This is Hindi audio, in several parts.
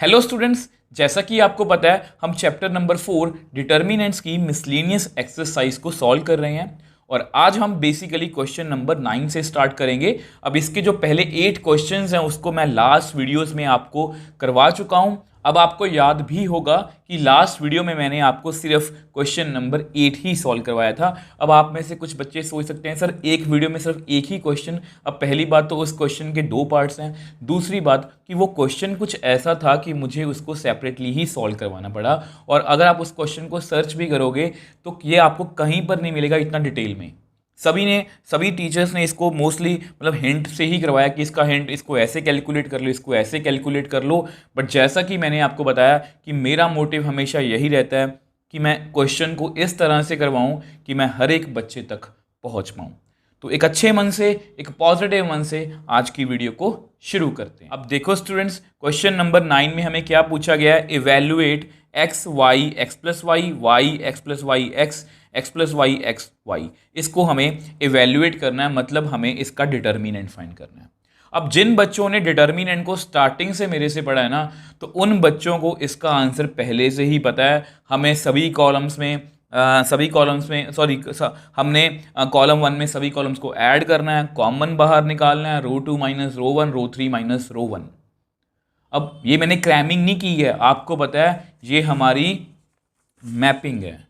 हेलो स्टूडेंट्स, जैसा कि आपको पता है हम चैप्टर नंबर 4 डिटर्मिनेंट्स की मिसलेनियस एक्सरसाइज को सॉल्व कर रहे हैं। और आज हम बेसिकली क्वेश्चन नंबर 9 से स्टार्ट करेंगे। अब इसके जो पहले 8 क्वेश्चंस हैं उसको मैं लास्ट वीडियोस में आपको करवा चुका हूं। अब आपको याद भी होगा कि लास्ट वीडियो में मैंने आपको सिर्फ क्वेश्चन नंबर 8 ही सॉल्व करवाया था। अब आप में से कुछ बच्चे सोच सकते हैं सर एक वीडियो में सिर्फ एक ही क्वेश्चन। अब पहली बात तो उस क्वेश्चन के 2 पार्ट्स हैं, दूसरी बात कि वो क्वेश्चन कुछ ऐसा था कि मुझे उसको सेपरेटली ही सॉल्व करवाना पड़ा। और अगर आप उस क्वेश्चन को सर्च भी करोगे तो ये आपको कहीं पर नहीं मिलेगा इतना डिटेल में। सभी टीचर्स ने इसको मोस्टली मतलब हिंट से ही करवाया कि इसका हिंट, इसको ऐसे कैलकुलेट कर लो, इसको ऐसे कैलकुलेट कर लो। बट जैसा कि मैंने आपको बताया कि मेरा मोटिव हमेशा यही रहता है कि मैं क्वेश्चन को इस तरह से करवाऊं कि मैं हर एक बच्चे तक पहुंच पाऊं। तो एक अच्छे मन से, एक पॉजिटिव मन से आज की वीडियो को शुरू करते हैं। अब देखो स्टूडेंट्स, क्वेश्चन नंबर 9 में हमें क्या पूछा गया है? Evaluate x y x plus y x plus y x plus y x y. इसको हमें इवेल्युएट करना है, मतलब हमें इसका डिटर्मिनेंट फाइंड करना है। अब जिन बच्चों ने डिटर्मिनेंट को स्टार्टिंग से मेरे से पढ़ा है ना, तो उन बच्चों को इसका आंसर पहले से ही पता है। हमें सभी कॉलम्स में हमने कॉलम 1 में सभी कॉलम्स को ऐड करना है, कॉमन बाहर निकालना है, रो 2 माइनस रो 1, रो 3 माइनस रो 1। अब ये मैंने क्रैमिंग नहीं की है, आपको पता है ये हमारी मैपिंग है।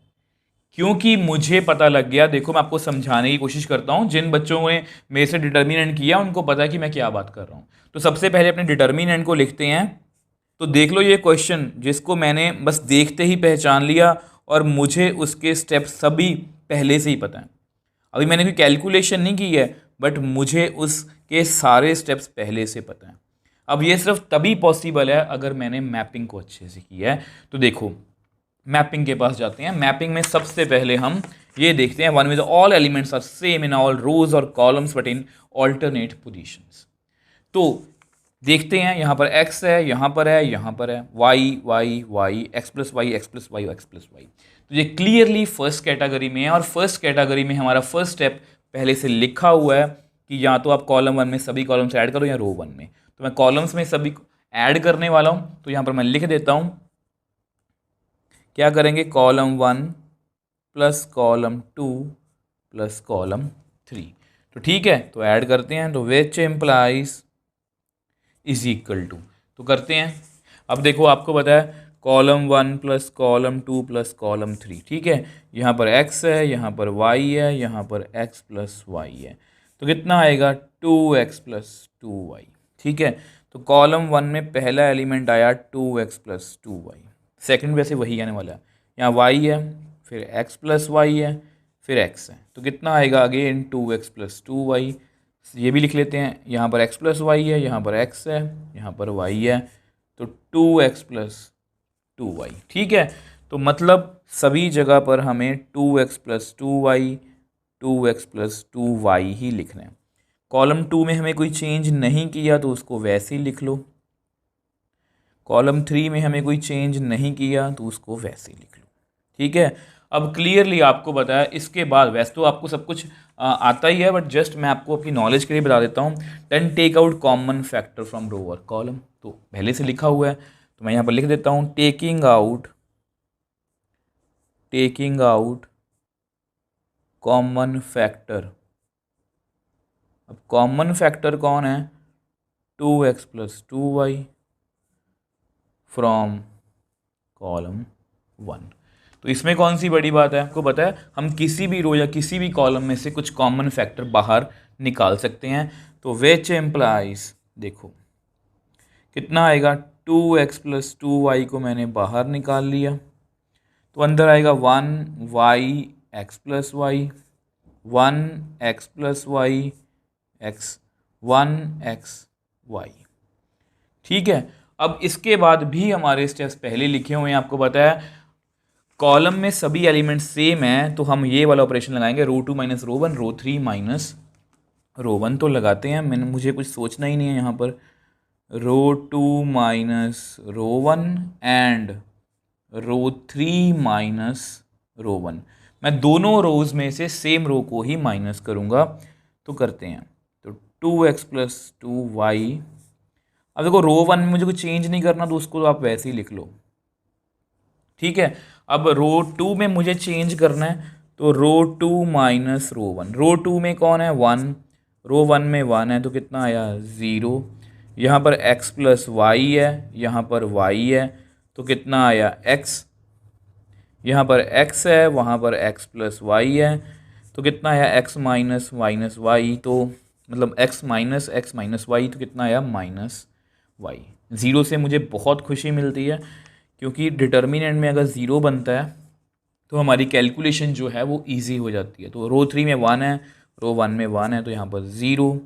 क्योंकि मुझे पता लग गया, देखो मैं आपको समझाने की कोशिश करता हूं, जिन बच्चों ने मेरे से डिटर्मिनेंट किया उनको पता है कि मैं क्या बात कर रहा हूं। तो सबसे पहले अपने डिटर्मिनेंट को लिखते हैं। तो देख लो ये क्वेश्चन जिसको मैंने बस देखते ही पहचान लिया और मुझे उसके स्टेप सभी पहले से ही पता है। अभी मैंने कोई कैलकुलेशन नहीं की है, बट मुझे उसके सारे स्टेप्स पहले से पता है। अब ये सिर्फ तभी पॉसिबल है अगर मैंने मैपिंग को अच्छे से किया है। तो देखो मैपिंग के पास जाते हैं। मैपिंग में सबसे पहले हम ये देखते हैं, one with all elements are same in all rows और columns but in alternate positions. तो देखते हैं, यहाँ पर x है, यहाँ पर है, यहाँ पर है y x plus y x plus y x plus y. तो ये क्लियरली फर्स्ट कैटेगरी में है। और फर्स्ट कैटेगरी में हमारा फर्स्ट स्टेप पहले से लिखा हुआ है कि या तो आप कॉलम 1 में सभी कॉलम्स ऐड करो या रो 1 में। तो मैं कॉलम्स में सभी ऐड करने वाला हूँ, तो यहाँ पर मैं लिख देता हूँ। क्या करेंगे? Column 1 plus column 2 plus column 3। तो ठीक है, तो ऐड करते हैं। तो which implies is equal to, तो करते हैं। अब देखो आपको पता है column 1 plus column 2 plus column 3, ठीक है। यहाँ पर x है, यहाँ पर y है, यहाँ पर x प्लस वाई है। तो कितना आएगा? 2x प्लस 2y, ठीक है। तो कॉलम 1 में पहला एलिमेंट आया 2x प्लस 2y, सेकेंड वैसे वही आने वाला है। यहाँ y है, फिर x प्लस वाई है, फिर x है। तो कितना आएगा? Again 2x plus 2y। ये भी लिख लेते हैं, यहाँ पर x प्लस वाई है, यहाँ पर x है, यहाँ पर y है। तो 2x प्लस 2y, ठीक है। तो मतलब सभी जगह पर हमें 2x plus 2y 2x plus 2y ही लिखना है। कॉलम 2 में हमें कोई चेंज नहीं किया तो उसको वैसे ही लिख लो। कॉलम 3 में हमें कोई चेंज नहीं किया तो उसको वैसे ही लिख लो, ठीक है। अब क्लियरली आपको बताया। इसके बाद वैसे तो आपको सब कुछ आता ही है, बट जस्ट मैं आपको अपनी नॉलेज के लिए बता देता हूँ। Then take out common factor from row और कॉलम, तो पहले से लिखा हुआ है तो मैं यहाँ पर लिख देता हूँ टेकिंग आउट कॉमन फैक्टर। अब कॉमन फैक्टर कौन है? 2x plus 2y from column 1। तो इसमें कौन सी बड़ी बात है? आपको पता है हम किसी भी रो या किसी भी कॉलम में से कुछ कॉमन फैक्टर बाहर निकाल सकते हैं। तो विच एम्प्लाइज, देखो कितना आएगा? 2x प्लस 2y को मैंने बाहर निकाल लिया, तो अंदर आएगा 1y x plus y, 1x plus y x, 1xy, ठीक है। अब इसके बाद भी हमारे स्टेप्स पहले लिखे हुए हैं, आपको पता है कॉलम में सभी एलिमेंट सेम है तो हम ये वाला ऑपरेशन लगाएंगे, रो 2 माइनस रो 1, रो 3 माइनस रो 1। तो लगाते हैं, मुझे कुछ सोचना ही नहीं है यहाँ पर। Row 2 minus row 1 and row 3 minus row 1। मैं दोनों रोज में से सेम रो को ही माइनस करूँगा। तो करते हैं, तो 2x प्लस 2y अब देखो रो 1 में मुझे कुछ चेंज नहीं करना, तो उसको तो आप वैसे ही लिख लो, ठीक है। अब रो 2 में मुझे चेंज करना है, तो रो 2 माइनस रो 1, रो 2 में कौन है 1, रो 1 में 1 है, तो कितना आया 0। यहाँ पर x प्लस वाई है, यहाँ पर y है, तो कितना आया x, यहाँ पर x है, वहाँ पर x प्लस वाई है, तो कितना आया x माइनस वाई, तो मतलब x माइनस वाई, तो कितना आया माइनस वाई। ज़ीरो से मुझे बहुत खुशी मिलती है, क्योंकि डिटर्मिनेंट में अगर ज़ीरो बनता है तो हमारी कैलकुलेशन जो है वो इजी हो जाती है। तो रो 3 में 1 है, रो 1 में 1 है, तो यहाँ पर 0।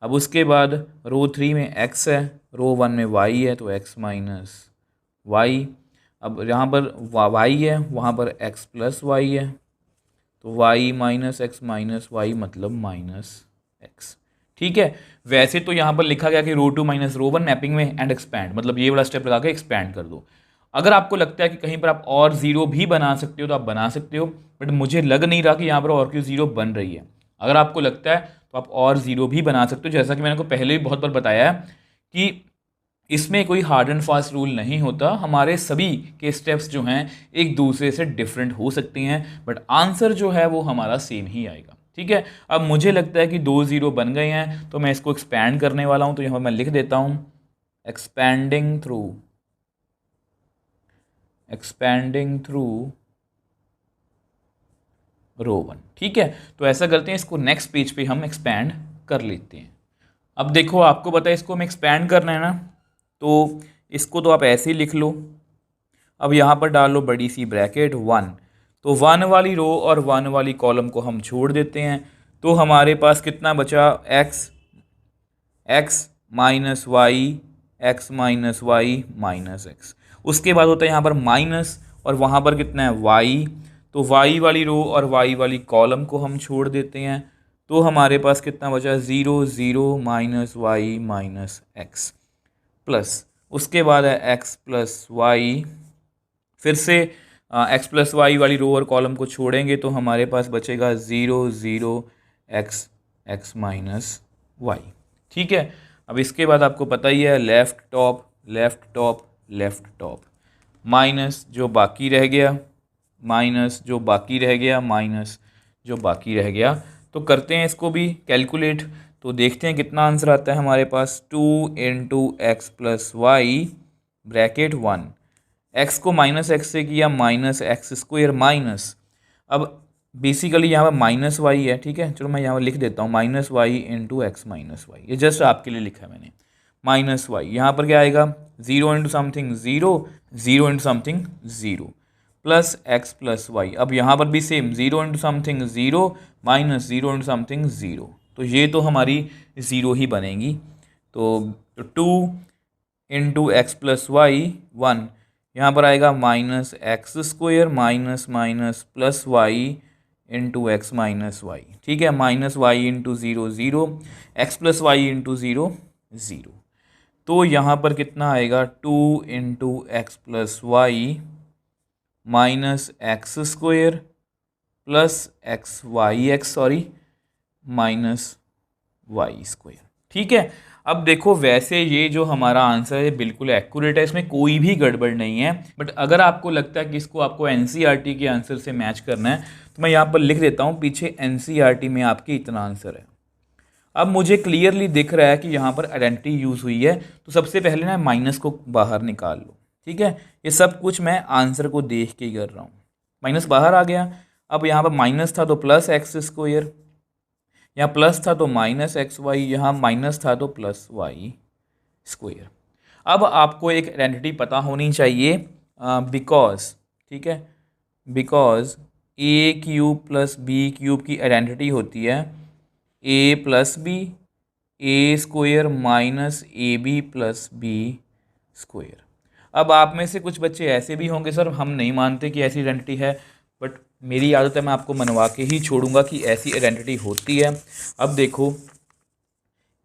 अब उसके बाद रो 3 में x है, रो 1 में y है, तो x माइनस वाई। अब यहाँ पर y है, वहाँ पर x प्लस वाई है, तो y माइनस वाई मतलब माइनस x, ठीक है। वैसे तो यहाँ पर लिखा गया कि रो 2 माइनस रो 1 मैपिंग में एंड एक्सपैंड, मतलब ये वाला स्टेप लगा के एक्सपैंड कर दो। अगर आपको लगता है कि कहीं पर आप और ज़ीरो भी बना सकते हो तो आप बना सकते हो, बट मुझे लग नहीं रहा कि यहाँ पर और क्यों ज़ीरो बन रही है। अगर आपको लगता है तो आप और ज़ीरो भी बना सकते हो, जैसा कि मैंने आपको पहले भी बहुत बार बताया है कि इसमें कोई हार्ड एंड फास्ट रूल नहीं होता, हमारे सभी के स्टेप्स जो हैं एक दूसरे से डिफरेंट हो सकते हैं, बट आंसर जो है वो हमारा सेम ही आएगा, ठीक है। अब मुझे लगता है कि 2 ज़ीरो बन गए हैं, तो मैं इसको एक्सपैंड करने वाला हूँ, तो यहाँ पर मैं लिख देता हूँ एक्सपैंडिंग थ्रू रो 1, ठीक है। तो ऐसा करते हैं, इसको नेक्स्ट पेज पे हम एक्सपैंड कर लेते हैं। अब देखो आपको पता है इसको हमें एक्सपैंड करना है ना, तो इसको तो आप ऐसे ही लिख लो। अब यहाँ पर डाल लो बड़ी सी ब्रैकेट 1, तो 1 वाली रो और 1 वाली कॉलम को हम छोड़ देते हैं, तो हमारे पास कितना बचा x minus y minus x. उसके बाद होता है यहाँ पर माइनस, और वहाँ पर कितना है y, तो y वाली रो और y वाली कॉलम को हम छोड़ देते हैं, तो हमारे पास कितना बचा 0 0 minus y minus x, plus उसके बाद है x प्लस वाई, फिर से x प्लस वाई वाली रो और कॉलम को छोड़ेंगे तो हमारे पास बचेगा 0 0 x माइनस वाई, ठीक है। अब इसके बाद आपको पता ही है लेफ़्ट टॉप माइनस जो बाकी रह गया, तो करते हैं इसको भी कैलकुलेट, तो देखते हैं कितना आंसर आता है हमारे पास। 2 into x plus y bracket 1, x को माइनस एक्स से किया माइनस एक्स स्क्वायर माइनस, अब बेसिकली यहाँ पर माइनस वाई है, ठीक है। चलो मैं यहाँ पर लिख देता हूँ minus y into x minus y, ये जस्ट आपके लिए लिखा है मैंने, माइनस वाई। यहाँ पर क्या आएगा 0 into something 0 into something 0 plus x plus y. अब यहाँ पर भी same 0 into something 0 minus 0 into something 0, तो ये तो हमारी 0 ही बनेगी। तो 2 इंटू एक्स प्लस वाई 1, यहाँ पर आएगा minus x square minus plus y into x minus y, ठीक है। Minus y into 0 0, x plus y into 0 0, तो यहाँ पर कितना आएगा 2 into x plus y minus x square plus x minus y square, ठीक है। अब देखो वैसे ये जो हमारा आंसर है बिल्कुल एक्यूरेट है, इसमें कोई भी गड़बड़ नहीं है, बट अगर आपको लगता है कि इसको आपको एनसीईआरटी के आंसर से मैच करना है तो मैं यहाँ पर लिख देता हूँ पीछे एनसीईआरटी में आपके इतना आंसर है। अब मुझे क्लियरली दिख रहा है कि यहाँ पर आइडेंटिटी यूज़ हुई है, तो सबसे पहले ना माइनस को बाहर निकाल लो, ठीक है। ये सब कुछ मैं आंसर को देख के ही कर रहा हूँ। माइनस बाहर आ गया, अब यहाँ पर माइनस था तो प्लस एक्स स्क्वायर, यहाँ प्लस था तो माइनस एक्स वाई, यहाँ माइनस था तो प्लस वाई स्क्वायर। अब आपको एक आइडेंटिटी पता होनी चाहिए बिकॉज, ठीक है, because a cube plus b cube की आइडेंटिटी होती है a plus b a square minus a b plus b square. अब आप में से कुछ बच्चे ऐसे भी होंगे सर हम नहीं मानते कि ऐसी आइडेंटिटी है, बट मेरी आदत है मैं आपको मनवा के ही छोड़ूंगा कि ऐसी आइडेंटिटी होती है। अब देखो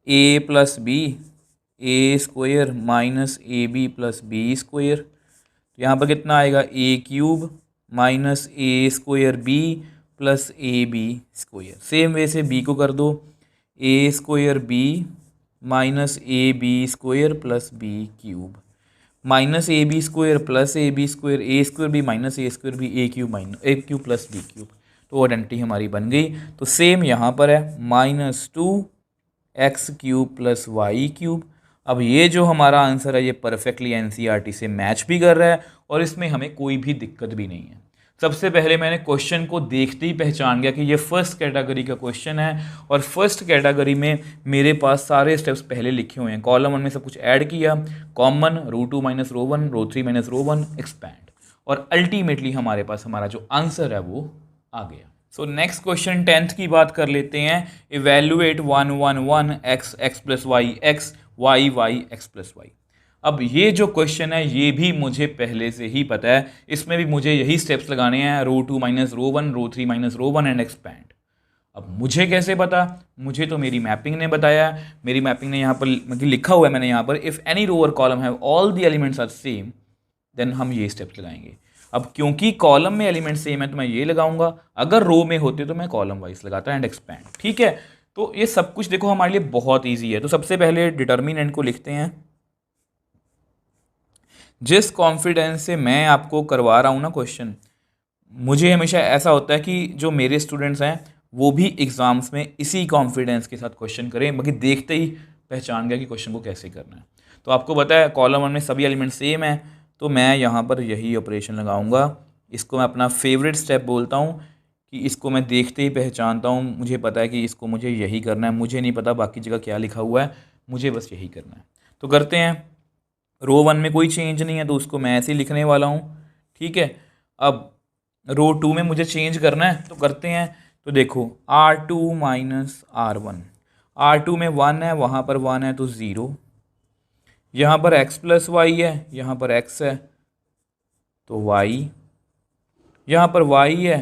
a plus b a square minus a b plus b square, तो यहाँ पर कितना आएगा a cube minus a square b plus a b square. Same way से बी को कर दो a square b minus a b square plus b cube, minus a b square plus a b square, a square भी माइनस ए स्क्वायर भी, a cube minus a cube plus b cube. तो आइडेंटिटी हमारी बन गई। तो सेम यहाँ पर है minus 2x cube plus y cube. अब ये जो हमारा आंसर है ये परफेक्टली एनसीईआरटी से मैच भी कर रहा है और इसमें हमें कोई भी दिक्कत भी नहीं है। सबसे पहले मैंने क्वेश्चन को देखते ही पहचान गया कि ये फर्स्ट कैटेगरी का क्वेश्चन है और फर्स्ट कैटेगरी में मेरे पास सारे स्टेप्स पहले लिखे हुए हैं। कॉलम 1 में सब कुछ ऐड किया, कॉमन √2 माइनस रो1, रो3 माइनस रो1, एक्सपैंड, और अल्टीमेटली हमारे पास हमारा जो आंसर है वो आ गया। सो नेक्स्ट क्वेश्चन 10th की बात कर लेते हैं। Evaluate 1 1 1 x x plus y x y y x plus y. अब ये जो क्वेश्चन है ये भी मुझे पहले से ही पता है, इसमें भी मुझे यही स्टेप्स लगाने हैं, रो2 माइनस रो1, रो3 माइनस रो1 एंड एक्सपैंड। अब मुझे कैसे पता? मुझे तो मेरी मैपिंग ने बताया। मेरी मैपिंग ने यहाँ पर मतलब लिखा हुआ है मैंने यहाँ पर, इफ़ एनी रो और column have all the elements are same then हम ये स्टेप्स लगाएंगे। अब क्योंकि कॉलम में एलिमेंट सेम है तो मैं ये लगाऊंगा, अगर रो में होते तो मैं कॉलम वाइज लगाता एंड एक्सपैंड। ठीक है, तो ये सब कुछ देखो हमारे लिए बहुत ईजी है। तो सबसे पहले डिटर्मिनेंट को लिखते हैं। जिस कॉन्फिडेंस से मैं आपको करवा रहा हूँ ना क्वेश्चन, मुझे हमेशा ऐसा होता है कि जो मेरे स्टूडेंट्स हैं वो भी एग्ज़ाम्स में इसी कॉन्फिडेंस के साथ क्वेश्चन करें, बाकी देखते ही पहचान गया कि क्वेश्चन को कैसे करना है। तो आपको पता है कॉलम 1 में सभी एलिमेंट सेम है, तो मैं यहाँ पर यही ऑपरेशन लगाऊंगा। इसको मैं अपना फेवरेट स्टेप बोलता हूँ कि इसको मैं देखते ही पहचानता हूँ, मुझे पता है कि इसको मुझे यही करना है, मुझे नहीं पता बाकी जगह क्या लिखा हुआ है, मुझे बस यही करना है। तो करते हैं। रो 1 में कोई चेंज नहीं है तो उसको मैं ऐसे ही लिखने वाला हूँ। ठीक है, अब रो 2 में मुझे चेंज करना है तो करते हैं। तो देखो R2 माइनस R1, R2 में 1 है, वहाँ पर 1 है तो 0, यहाँ पर x प्लस वाई है, यहाँ पर x है तो y, यहाँ पर y है,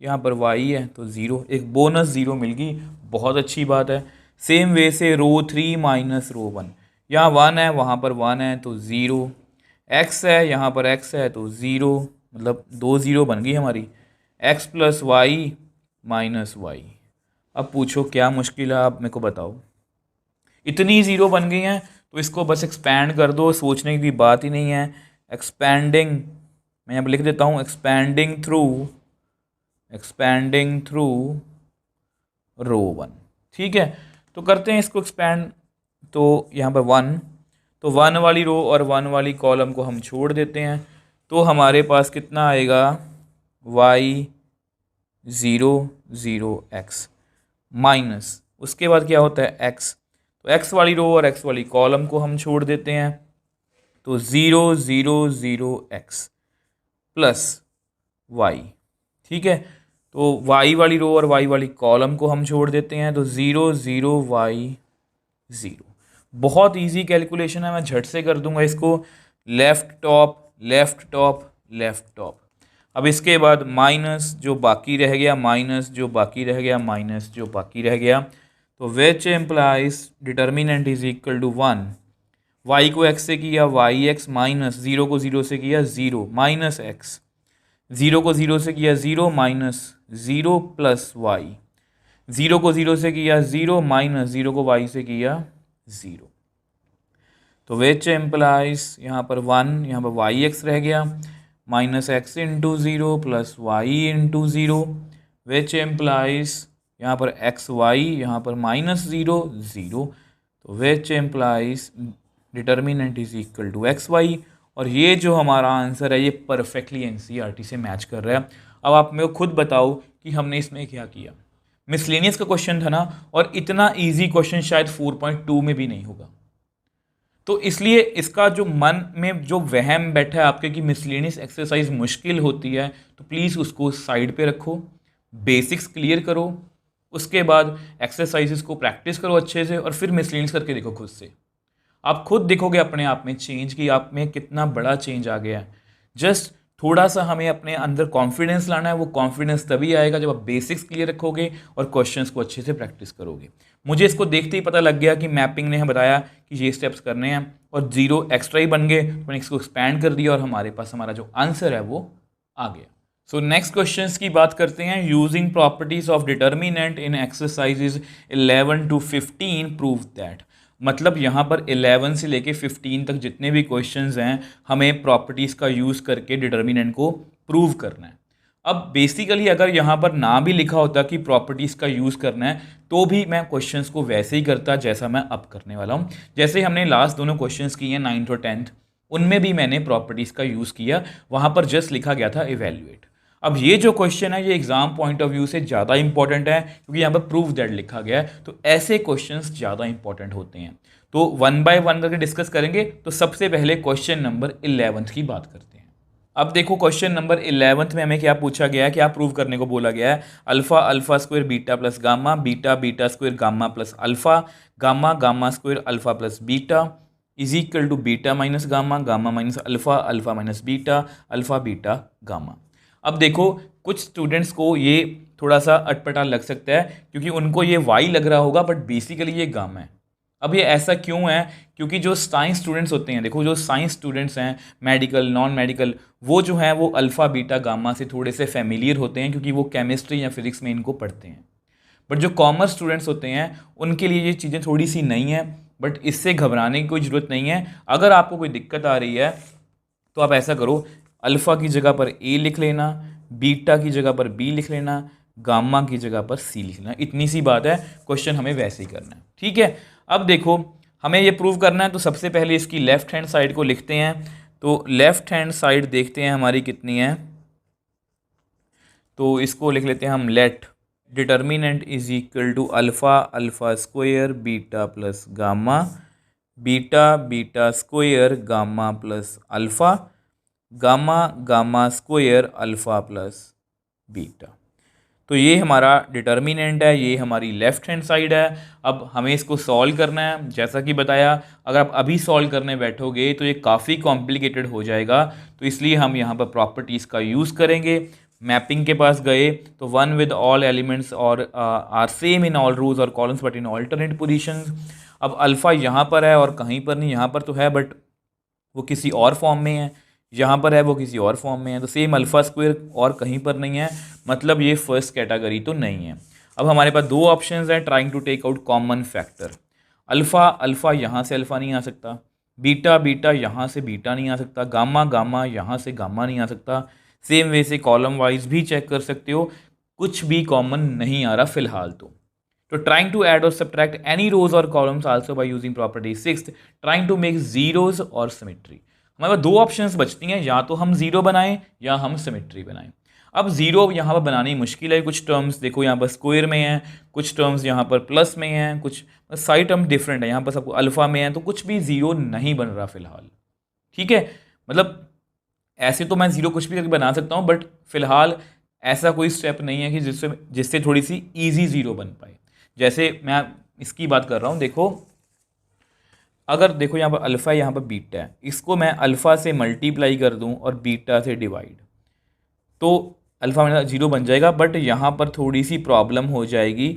यहाँ पर y है तो 0, एक बोनस 0 मिल गई, बहुत अच्छी बात है। सेम वे से रो 3 माइनस रो1, यहाँ 1 है, वहाँ पर 1 है तो 0, x है, यहाँ पर x है तो 0, मतलब 2 0 बन गई हमारी। x plus y minus y. अब पूछो क्या मुश्किल है, आप मेरे को बताओ। इतनी 0 बन गई हैं तो इसको बस एक्सपैंड कर दो, सोचने की बात ही नहीं है। एक्सपैंडिंग, मैं यहाँ पर लिख देता हूँ, एक्सपैंडिंग थ्रू रो 1। ठीक है, तो करते हैं इसको एक्सपैंड। तो यहाँ पर 1, तो 1 वाली रो और 1 वाली कॉलम को हम छोड़ देते हैं, तो हमारे पास कितना आएगा, y 0 0 x माइनस, उसके बाद क्या होता है x, तो x वाली रो और x वाली कॉलम को हम छोड़ देते हैं, तो 0 0 0 x प्लस y। ठीक है, तो y वाली रो और y वाली कॉलम को हम छोड़ देते हैं, तो 0 0 y 0। बहुत इजी कैलकुलेशन है, मैं झट से कर दूंगा इसको। Left top left top left top. अब इसके बाद माइनस जो बाकी रह गया, माइनस जो बाकी रह गया, माइनस जो बाकी रह गया, तो which implies determinant is equal to 1। y को x से किया yx माइनस 0 को 0 से किया 0 माइनस x, 0 को 0 से किया 0 माइनस 0 प्लस y, 0 को 0 से किया 0 माइनस 0 को y से किया 0। तो विच एम्प्लाइज यहाँ पर 1, यहाँ पर yx रह गया minus x into 0 plus y into 0, which implies यहाँ पर xy, यहाँ पर माइनस 0 0, तो which implies determinant is equal to xy। और ये जो हमारा आंसर है ये परफेक्टली एनसीईआरटी से मैच कर रहा है। अब आप मेरे को खुद बताओ कि हमने इसमें क्या किया। मिसलेनियस का क्वेश्चन था ना, और इतना इजी क्वेश्चन शायद 4.2 में भी नहीं होगा, तो इसलिए इसका जो मन में जो वहम बैठा है आपके कि मिसलेनियस एक्सरसाइज मुश्किल होती है, तो प्लीज़ उसको साइड पे रखो, बेसिक्स क्लियर करो, उसके बाद एक्सरसाइजेस को प्रैक्टिस करो अच्छे से, और फिर मिसलेनियस करके देखो खुद से। आप खुद देखोगे अपने आप में चेंज कि आप में कितना बड़ा चेंज आ गया है। जस्ट थोड़ा सा हमें अपने अंदर कॉन्फिडेंस लाना है, वो कॉन्फिडेंस तभी आएगा जब आप बेसिक्स क्लियर रखोगे और क्वेश्चंस को अच्छे से प्रैक्टिस करोगे। मुझे इसको देखते ही पता लग गया कि मैपिंग ने बताया कि ये स्टेप्स करने हैं और 0 एक्स्ट्रा ही बन गए, तो मैंने इसको एक्सपैंड कर दिया और हमारे पास हमारा जो आंसर है वो आ गया। सो नेक्स्ट क्वेश्चंस की बात करते हैं। Using properties of determinant in exercises 11 to 15 prove that. मतलब यहाँ पर 11 से लेके 15 तक जितने भी क्वेश्चंस हैं हमें प्रॉपर्टीज़ का यूज़ करके डिटर्मिनेंट को प्रूव करना है। अब बेसिकली अगर यहाँ पर ना भी लिखा होता कि प्रॉपर्टीज़ का यूज़ करना है तो भी मैं क्वेश्चंस को वैसे ही करता जैसा मैं अब करने वाला हूँ। जैसे हमने लास्ट दोनों क्वेश्चंस किए हैं 9th और 10th, उनमें भी मैंने प्रॉपर्टीज़ का यूज़ किया, वहाँ पर जस्ट लिखा गया था इवेल्युएट। अब ये जो क्वेश्चन है ये एग्जाम पॉइंट ऑफ व्यू से ज़्यादा इंपॉर्टेंट है क्योंकि यहाँ पर प्रूव दैट लिखा गया है, तो ऐसे क्वेश्चंस ज़्यादा इंपॉर्टेंट होते हैं। तो वन बाय वन करके डिस्कस करेंगे। तो सबसे पहले क्वेश्चन नंबर 11 की बात करते हैं। अब देखो क्वेश्चन नंबर 11 में हमें क्या पूछा गया है, क्या प्रूव करने को बोला गया है। Alpha alpha square beta plus gamma, beta beta square gamma plus alpha, gamma gamma square alpha plus beta is equal to beta minus gamma, gamma minus alpha, alpha minus beta, alpha beta gamma. अब देखो कुछ स्टूडेंट्स को ये थोड़ा सा अटपटा लग सकता है क्योंकि उनको ये वाई लग रहा होगा बट बेसिकली ये गामा है। अब ये ऐसा क्यों है, क्योंकि जो साइंस स्टूडेंट्स होते हैं, देखो जो साइंस स्टूडेंट्स हैं मेडिकल नॉन मेडिकल, वो जो हैं वो अल्फ़ा बीटा गामा से थोड़े से फेमिलियर होते हैं क्योंकि वो केमिस्ट्री या फिजिक्स में इनको पढ़ते हैं। बट जो कॉमर्स स्टूडेंट्स होते हैं उनके लिए ये चीज़ें थोड़ी सी नई हैं, बट इससे घबराने की कोई ज़रूरत नहीं है। अगर आपको कोई दिक्कत आ रही है तो आप ऐसा करो, अल्फ़ा की जगह पर ए लिख लेना, बीटा की जगह पर बी लिख लेना, गामा की जगह पर सी लिख लेना। इतनी सी बात है, क्वेश्चन हमें वैसे ही करना है, ठीक है। अब देखो हमें ये प्रूव करना है तो सबसे पहले इसकी लेफ्ट हैंड साइड को लिखते हैं। तो लेफ्ट हैंड साइड देखते हैं हमारी कितनी है, तो इसको लिख लेते हैं हम let determinant is equal to alpha alpha square beta plus gamma, beta beta square gamma plus alpha, gamma gamma square alpha plus beta. तो ये हमारा डिटर्मिनेंट है, ये हमारी लेफ्ट हैंड साइड है। अब हमें इसको सॉल्व करना है। जैसा कि बताया, अगर आप अभी सॉल्व करने बैठोगे तो ये काफ़ी कॉम्प्लिकेटेड हो जाएगा, तो इसलिए हम यहाँ पर प्रॉपर्टीज़ का यूज़ करेंगे। मैपिंग के पास गए तो वन विद ऑल एलिमेंट्स और are same in all rows और columns but in alternate positions. अब अल्फ़ा यहाँ पर है और कहीं पर नहीं, यहाँ पर तो है बट वो किसी और फॉर्म में है, यहाँ पर है वो किसी और फॉर्म में है। तो सेम अल्फ़ा स्क्वायर और कहीं पर नहीं है, मतलब ये फर्स्ट कैटेगरी तो नहीं है। अब हमारे पास दो ऑप्शंस हैं, trying to take out common factor. Alpha alpha यहाँ से अल्फ़ा नहीं आ सकता, बीटा बीटा यहाँ से बीटा नहीं आ सकता, गामा गामा यहाँ से गामा नहीं आ सकता। सेम वे से कॉलम वाइज भी चेक कर सकते हो, कुछ भी कॉमन नहीं आ रहा फिलहाल तो ट्राइंग टू ऐड और सब्ट्रैक्ट एनी रोज और columns also by using property sixth, trying to make zeros और सिमेट्री। हमारे पास दो ऑप्शंस बचती हैं, या तो हम जीरो बनाएं या हम सिमेट्री बनाएं। अब जीरो यहाँ पर बनानी मुश्किल है, कुछ टर्म्स देखो यहाँ पर स्क्वायर में हैं, कुछ टर्म्स यहाँ पर प्लस में हैं, कुछ साइड टर्म डिफरेंट है, यहाँ पर सबको अल्फा में है, तो कुछ भी जीरो नहीं बन रहा फिलहाल, ठीक है। मतलब ऐसे तो मैं जीरो कुछ भी करके बना सकता हूँ, बट फिलहाल ऐसा कोई स्टेप नहीं है कि जिससे थोड़ी सी ईजी जीरो बन पाए। जैसे मैं इसकी बात कर रहा हूँ, देखो अगर देखो यहाँ पर अल्फ़ा है, यहाँ पर बीटा है, इसको मैं अल्फ़ा से मल्टीप्लाई कर दूँ और बीटा से डिवाइड, तो अल्फ़ा मेरा जीरो बन जाएगा। बट यहाँ पर थोड़ी सी प्रॉब्लम हो जाएगी,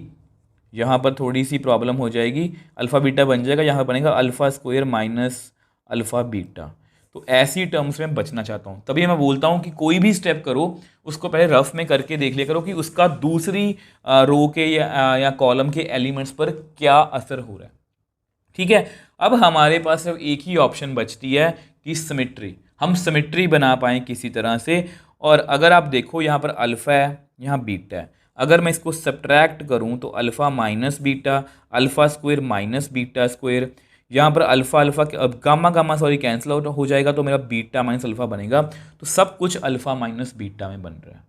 यहाँ पर थोड़ी सी प्रॉब्लम हो जाएगी, अल्फ़ा बीटा बन जाएगा, यहाँ बनेगा alpha square minus alpha beta. तो ऐसी टर्म्स में बचना चाहता हूँ, तभी मैं बोलता हूँ कि कोई भी स्टेप करो उसको पहले रफ में करके देख लिया करो कि उसका दूसरी रो के या कॉलम के एलिमेंट्स पर क्या असर हो रहा है, ठीक है। अब हमारे पास सिर्फ एक ही ऑप्शन बचती है कि सिमेट्री, हम सिमेट्री बना पाएँ किसी तरह से। और अगर आप देखो यहाँ पर अल्फ़ा है, यहाँ बीटा है, अगर मैं इसको सब्ट्रैक्ट करूँ तो alpha minus beta, alpha square minus beta square, यहाँ पर alpha alpha gamma gamma sorry cancel out हो जाएगा, तो मेरा बीटा माइनस अल्फ़ा बनेगा। तो सब कुछ अल्फ़ा माइनस बीटा में बन रहा है,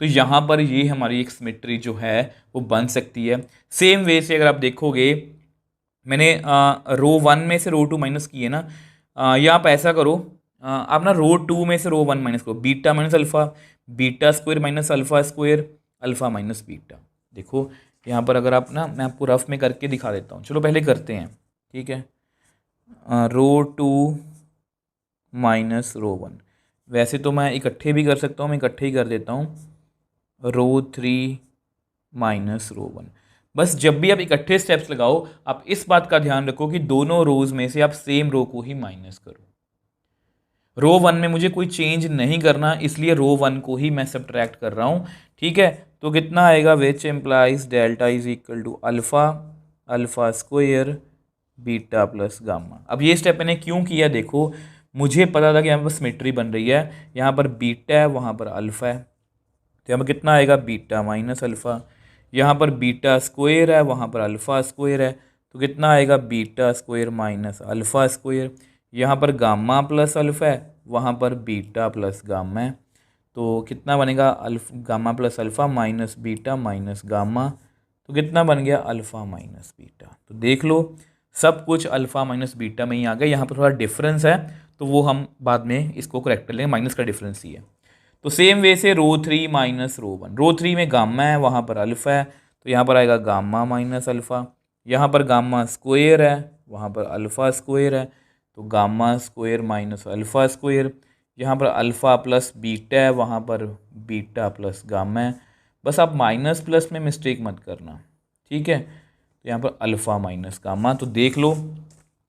तो यहाँ पर ये हमारी एक सिमेट्री जो है वो बन सकती है। सेम वे से अगर आप देखोगे, मैंने रो वन में से रो टू माइनस की है ना, या आप ऐसा करो, आप ना रो टू में से रो वन माइनस करो, beta minus alpha, beta square minus alpha square, alpha minus beta. देखो यहाँ पर अगर आप ना, मैं आपको रफ में करके दिखा देता हूँ, चलो पहले करते हैं, ठीक है। रो टू माइनस रो वन, वैसे तो मैं इकट्ठे भी कर सकता हूँ, मैं इकट्ठे ही कर देता हूँ, row three minus row one. बस जब भी आप इकट्ठे स्टेप्स लगाओ, आप इस बात का ध्यान रखो कि दोनों रोज में से आप सेम रो को ही माइनस करो। रो वन में मुझे कोई चेंज नहीं करना, इसलिए रो वन को ही मैं सब्ट्रैक्ट कर रहा हूँ, ठीक है। तो कितना आएगा, which implies delta is equal to alpha alpha square beta plus gamma. अब ये स्टेप मैंने क्यों किया, देखो मुझे पता था कि यहाँ पर सिमेट्री बन रही है, यहाँ पर बीटा है वहाँ पर अल्फ़ा है, तो यहाँ पर कितना आएगा बीटा माइनस अल्फ़ा। यहाँ पर बीटा स्क्वायर है वहाँ पर अल्फ़ा स्क्वायर है, तो कितना आएगा beta square minus alpha square. यहाँ पर गामा प्लस अल्फ़ा है वहाँ पर बीटा प्लस गामा है, तो कितना बनेगा gamma plus alpha minus beta minus gamma, तो कितना बन गया अल्फ़ा माइनस बीटा। तो देख लो सब कुछ अल्फ़ा माइनस बीटा में ही आ गया। यहाँ पर थोड़ा डिफरेंस है तो वो हम बाद में इसको करेक्ट कर लेंगे, माइनस का डिफरेंस ही है। तो सेम वे से रो 3 माइनस रो 1, रो 3 में गामा है वहाँ पर अल्फ़ा है, तो यहाँ पर आएगा गामा माइनस अल्फ़ा। यहाँ पर गामा स्क्वायर है वहाँ पर अल्फ़ा स्क्वायर है, तो gamma square minus alpha square. यहाँ पर अल्फ़ा प्लस बीटा है वहाँ पर बीटा प्लस गामा है, बस आप माइनस प्लस में मिस्टेक मत करना, ठीक है। तो यहाँ पर अल्फ़ा माइनस गामा, तो देख लो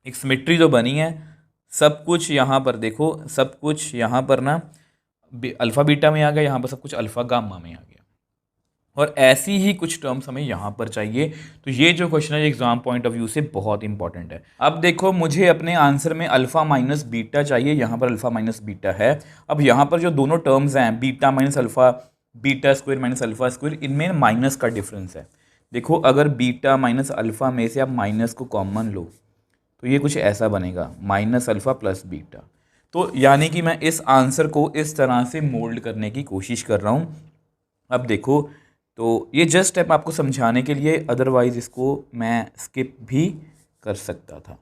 एक सिमेट्री तो बनी है। सब कुछ यहाँ पर देखो, सब कुछ यहाँ पर ना अल्फ़ा बीटा में आ गया, यहाँ पर सब कुछ अल्फ़ा गामा में आ गया, और ऐसी ही कुछ टर्म्स हमें यहाँ पर चाहिए। तो ये जो क्वेश्चन है एग्जाम पॉइंट ऑफ व्यू से बहुत इंपॉर्टेंट है। अब देखो मुझे अपने आंसर में अल्फ़ा माइनस बीटा चाहिए, यहाँ पर अल्फ़ा माइनस बीटा है। अब यहाँ पर जो दोनों टर्म्स हैं beta minus alpha, beta square minus alpha square, इनमें माइनस का डिफरेंस है। देखो अगर बीटा माइनस अल्फ़ा में से आप माइनस को कॉमन लो तो ये कुछ ऐसा बनेगा माइनस अल्फ़ा प्लस बीटा। तो यानी कि मैं इस आंसर को इस तरह से मोल्ड करने की कोशिश कर रहा हूँ। अब देखो तो ये जस्ट स्टेप आपको समझाने के लिए, अदरवाइज़ इसको मैं स्किप भी कर सकता था,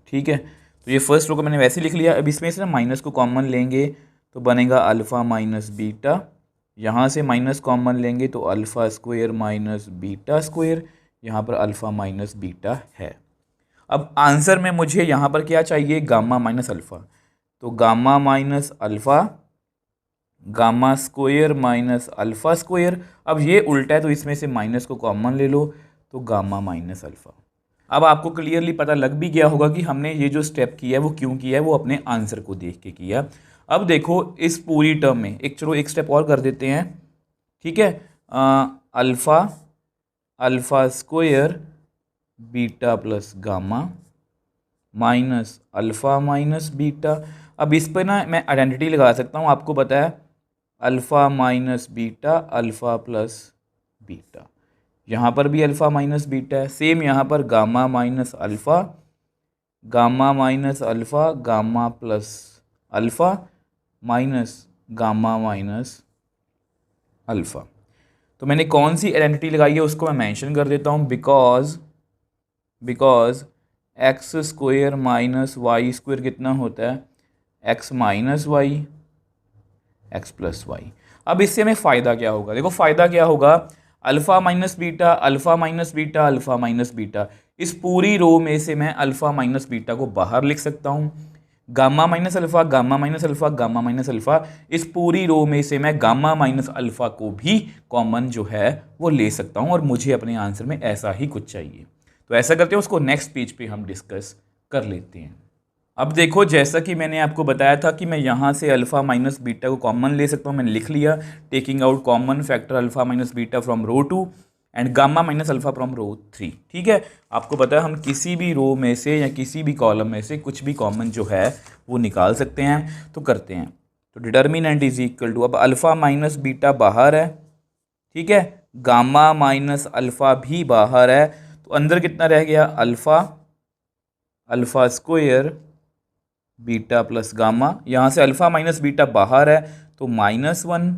ठीक है। तो ये फर्स्ट रो को मैंने वैसे लिख लिया। अब इसमें से ना माइनस को कॉमन लेंगे तो बनेगा अल्फ़ा माइनस बीटा, यहाँ से माइनस कॉमन लेंगे तो alpha square minus beta square, यहाँ पर अल्फ़ा माइनस बीटा है। अब आंसर में मुझे यहाँ पर क्या चाहिए, गामा माइनस अल्फ़ा, तो gamma minus alpha, gamma square minus alpha square. अब ये उल्टा है तो इसमें से माइनस को कॉमन ले लो तो गामा माइनस अल्फ़ा। अब आपको क्लियरली पता लग भी गया होगा कि हमने ये जो स्टेप किया है वो क्यों किया है, वो अपने आंसर को देख के किया। अब देखो इस पूरी टर्म में एक स्टेप और कर देते हैं, ठीक है। Alpha alpha square beta plus gamma minus alpha minus beta. अब इस पर ना मैं आइडेंटिटी लगा सकता हूँ, आपको पता है alpha minus beta alpha plus beta, यहाँ पर भी अल्फ़ा माइनस बीटा है। सेम यहाँ पर gamma minus alpha, gamma minus alpha, gamma plus alpha minus gamma minus alpha. तो मैंने कौन सी आइडेंटिटी लगाई है उसको मैं मेंशन कर देता हूँ, because x square minus y square कितना होता है, x minus y x plus y. अब इससे हमें फ़ायदा क्या होगा, देखो फ़ायदा क्या होगा, alpha minus beta alpha minus beta alpha minus beta, इस पूरी रो में से मैं अल्फ़ा माइनस बीटा को बाहर लिख सकता हूँ। Gamma minus alpha, gamma minus alpha, gamma minus alpha, इस पूरी रो में से मैं गामा माइनस अल्फ़ा को भी कॉमन जो है वो ले सकता हूँ, और मुझे अपने आंसर में ऐसा ही कुछ चाहिए। तो ऐसा करते हैं, उसको नेक्स्ट पेज पे हम डिस्कस कर लेते हैं। अब देखो जैसा कि मैंने आपको बताया था कि मैं यहाँ से अल्फ़ा माइनस बीटा को कॉमन ले सकता हूँ, मैंने लिख लिया, taking out common factor alpha minus beta from row 2 and gamma minus alpha from row 3, ठीक है। आपको पता है हम किसी भी रो में से या किसी भी कॉलम में से कुछ भी कॉमन जो है वो निकाल सकते हैं, तो करते हैं। तो डिटर्मिनेंट इज इक्वल टू, अब अल्फ़ा माइनस बीटा बाहर है, ठीक है, गामा माइनस अल्फ़ा भी बाहर है, तो अंदर कितना रह गया, alpha square beta plus gamma, यहाँ से अल्फ़ा माइनस बीटा बाहर है तो -1,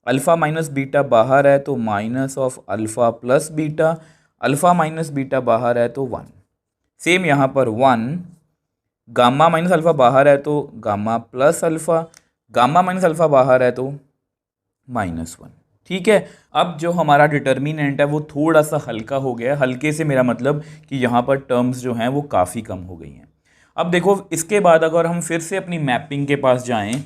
अल्फ़ा माइनस बीटा बाहर है तो minus of alpha plus beta, alpha minus beta बाहर है तो 1, सेम यहाँ पर 1, गामा माइनस अल्फ़ा बाहर है तो gamma plus alpha, gamma minus alpha बाहर है तो -1, ठीक है। अब जो हमारा डिटर्मिनेंट है वो थोड़ा सा हल्का हो गया है, हल्के से मेरा मतलब कि यहाँ पर टर्म्स जो हैं वो काफ़ी कम हो गई हैं। अब देखो इसके बाद अगर हम फिर से अपनी मैपिंग के पास जाएं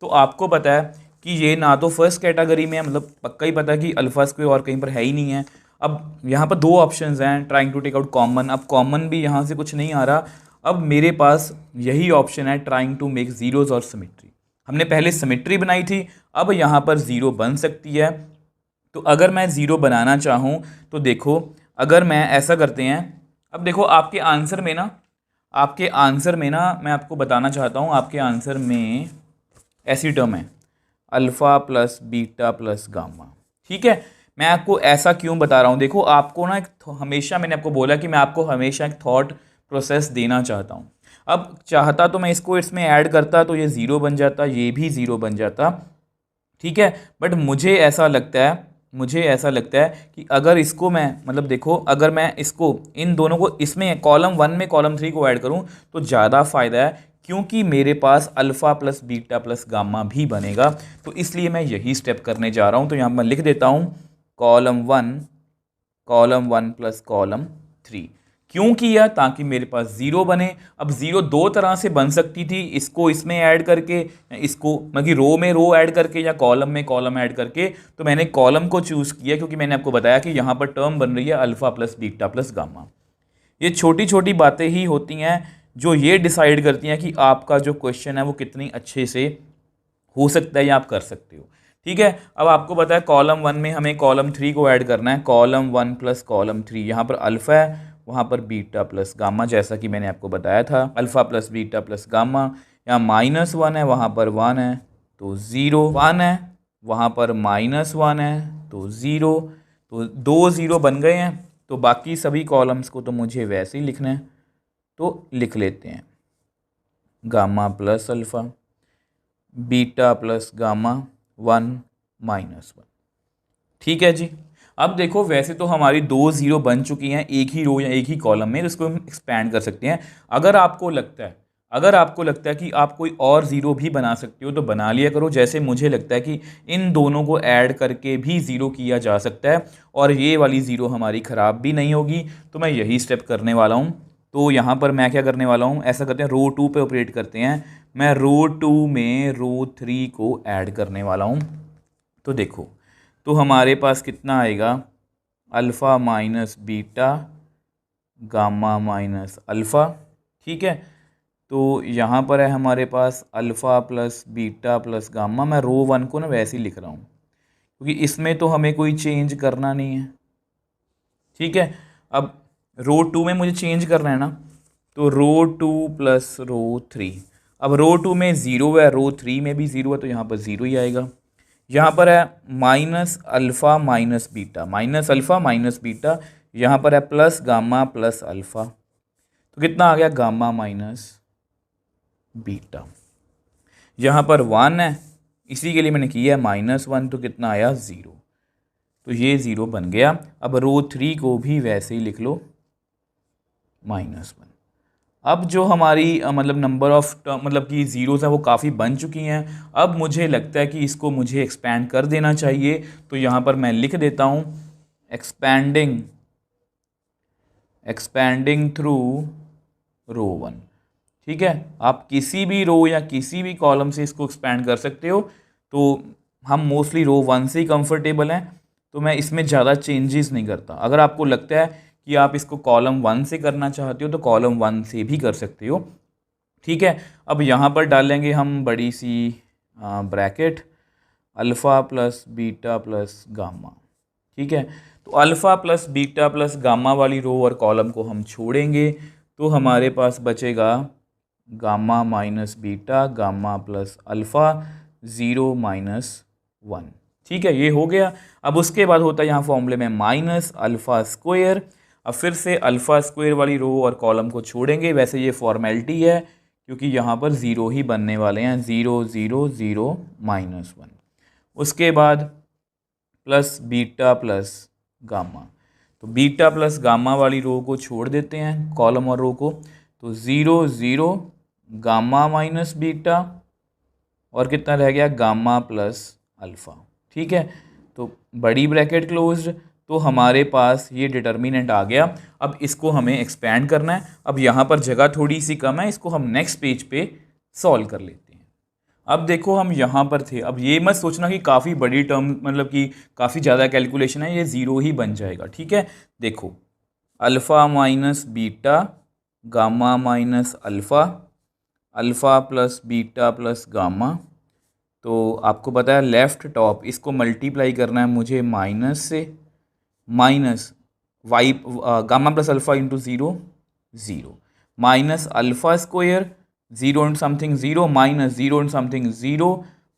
तो आपको पता है कि ये ना तो फर्स्ट कैटेगरी में है, मतलब पक्का ही पता है कि अल्फ़ा स्क्वायर और कहीं पर है ही नहीं है। अब यहाँ पर दो ऑप्शंस हैं, trying to take out common, अब कॉमन भी यहाँ से कुछ नहीं आ रहा, अब मेरे पास यही ऑप्शन है ट्राइंग टू मेक ज़ीरोज़ और सिमेट्री। हमने पहले सिमेट्री बनाई थी, अब यहाँ पर ज़ीरो बन सकती है। तो अगर मैं ज़ीरो बनाना चाहूँ तो देखो, अगर मैं ऐसा करते हैं, अब देखो आपके आंसर में ना, मैं आपको बताना चाहता हूँ, आपके आंसर में ऐसी टर्म है alpha plus beta plus gamma. ठीक है, मैं आपको ऐसा क्यों बता रहा हूँ, देखो आपको ना हमेशा मैंने आपको बोला कि मैं आपको हमेशा एक थॉट प्रोसेस देना चाहता हूँ। अब चाहता तो मैं इसको इसमें ऐड करता तो ये ज़ीरो बन जाता, ये भी ज़ीरो बन जाता, ठीक है, बट मुझे ऐसा लगता है कि अगर इसको मैं मतलब देखो, अगर मैं इसको इन दोनों को इसमें कॉलम 1 में कॉलम 3 को ऐड करूं तो ज़्यादा फ़ायदा है, क्योंकि मेरे पास alpha plus beta plus gamma भी बनेगा। तो इसलिए मैं यही स्टेप करने जा रहा हूं। तो यहाँ मैं लिख देता हूं कॉलम वन प्लस कॉलम 3। क्यों किया, ताकि मेरे पास ज़ीरो बने। अब ज़ीरो दो तरह से बन सकती थी, इसको इसमें ऐड करके, इसको मतलब रो में रो ऐड करके, या कॉलम में कॉलम ऐड करके। तो मैंने कॉलम को चूज़ किया क्योंकि मैंने आपको बताया कि यहाँ पर टर्म बन रही है alpha plus beta plus gamma. ये छोटी छोटी बातें ही होती हैं जो ये डिसाइड करती हैं कि आपका जो क्वेश्चन है वो कितनी अच्छे से हो सकता है या आप कर सकते हो। ठीक है, अब आपको पता है कॉलम 1 में हमें कॉलम 3 को ऐड करना है, कॉलम 1 प्लस कॉलम 3। यहाँ पर अल्फ़ा है, वहाँ पर बीटा प्लस गामा, जैसा कि मैंने आपको बताया था alpha plus beta plus gamma. यहाँ -1 है, वहाँ पर 1 है तो 0, 1 है वहाँ पर -1 है तो 0, तो 2 0 बन गए हैं। तो बाकी सभी कॉलम्स को तो मुझे वैसे ही लिखना है, तो लिख लेते हैं gamma plus alpha, beta plus gamma, 1 -1। ठीक है जी। अब देखो वैसे तो हमारी 2 0 बन चुकी हैं एक ही रो या एक ही कॉलम में, तो इसको हम एक्सपैंड कर सकते हैं। अगर आपको लगता है कि आप कोई और ज़ीरो भी बना सकते हो तो बना लिया करो। जैसे मुझे लगता है कि इन दोनों को ऐड करके भी ज़ीरो किया जा सकता है और ये वाली ज़ीरो हमारी ख़राब भी नहीं होगी, तो मैं यही स्टेप करने वाला हूँ। तो यहाँ पर मैं क्या करने वाला हूँ, ऐसा करते हैं रो 2 पे ऑपरेट करते हैं। मैं रो 2 में रो 3 को ऐड करने वाला हूँ। तो देखो, तो हमारे पास कितना आएगा, alpha minus beta gamma minus alpha. ठीक है, तो यहाँ पर है हमारे पास alpha plus beta plus gamma. मैं रो 1 को ना वैसे ही लिख रहा हूँ क्योंकि इसमें तो हमें कोई चेंज करना नहीं है। ठीक है, अब रो 2 में मुझे चेंज करना है ना, तो रो 2 प्लस रो 3। अब रो 2 में ज़ीरो है, रो 3 में भी ज़ीरो है, तो यहाँ पर ज़ीरो ही आएगा। यहाँ पर है minus alpha minus beta, minus alpha minus beta. यहाँ पर है प्लस गामा प्लस अल्फ़ा, तो कितना आ गया, गामा माइनस बीटा। यहाँ पर 1 है, इसी के लिए मैंने किया है -1, तो कितना आया, 0। तो ये 0 बन गया। अब रो 3 को भी वैसे ही लिख लो, -1। अब जो हमारी मतलब नंबर ऑफ मतलब कि ज़ीरोज़ हैं वो काफ़ी बन चुकी हैं। अब मुझे लगता है कि इसको मुझे एक्सपैंड कर देना चाहिए। तो यहाँ पर मैं लिख देता हूँ एक्सपैंडिंग थ्रू रो 1। ठीक है, आप किसी भी रो या किसी भी कॉलम से इसको एक्सपैंड कर सकते हो। तो हम मोस्टली रो 1 से ही कंफर्टेबल हैं, तो मैं इसमें ज़्यादा चेंजेस नहीं करता। अगर आपको लगता है कि आप इसको कॉलम 1 से करना चाहते हो तो कॉलम 1 से भी कर सकते हो। ठीक है, अब यहाँ पर डालेंगे हम बड़ी सी bracket, alpha plus beta plus gamma. ठीक है, तो alpha plus beta plus gamma वाली रो और कॉलम को हम छोड़ेंगे, तो हमारे पास बचेगा gamma minus beta gamma plus alpha 0 -1। ठीक है, ये हो गया। अब उसके बाद होता है यहाँ फॉर्मूले में माइनस अल्फ़ा स्क्वायर। अब फिर से अल्फ़ा स्क्वायर वाली रो और कॉलम को छोड़ेंगे, वैसे ये फॉर्मेलिटी है क्योंकि यहाँ पर ज़ीरो ही बनने वाले हैं, 0 0 0 -1। उसके बाद प्लस बीटा प्लस गामा, तो बीटा प्लस गामा वाली रो को छोड़ देते हैं, कॉलम और रो को। तो 0 0 गामा माइनस बीटा और कितना रह गया, गामा प्लस अल्फ़ा। ठीक है, तो बड़ी ब्रैकेट क्लोज्ड। तो हमारे पास ये डिटर्मिनेंट आ गया। अब इसको हमें एक्सपैंड करना है। अब यहाँ पर जगह थोड़ी सी कम है, इसको हम नेक्स्ट पेज पे सॉल्व कर लेते हैं। अब देखो हम यहाँ पर थे, अब ये मत सोचना कि काफ़ी बड़ी टर्म मतलब कि काफ़ी ज़्यादा कैलकुलेशन है, ये ज़ीरो ही बन जाएगा। ठीक है, देखो alpha minus beta gamma minus alpha, alpha plus beta plus gamma. तो आपको पता है लेफ़्ट टॉप इसको मल्टीप्लाई करना है मुझे माइनस से, minus y gamma plus alpha into zero zero minus alpha square zero into something zero minus zero into something zero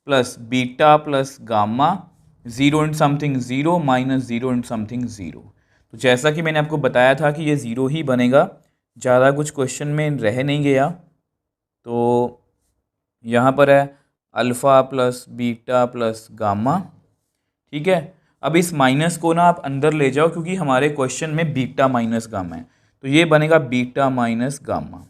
plus beta plus gamma zero into something zero minus zero into something zero. तो जैसा कि मैंने आपको बताया था कि ये ज़ीरो ही बनेगा, ज़्यादा कुछ क्वेश्चन में रह नहीं गया। तो यहाँ पर है alpha plus beta plus gamma, ठीक है। अब इस माइनस को ना आप अंदर ले जाओ क्योंकि हमारे क्वेश्चन में बीटा माइनस गामा है, तो ये बनेगा beta minus gamma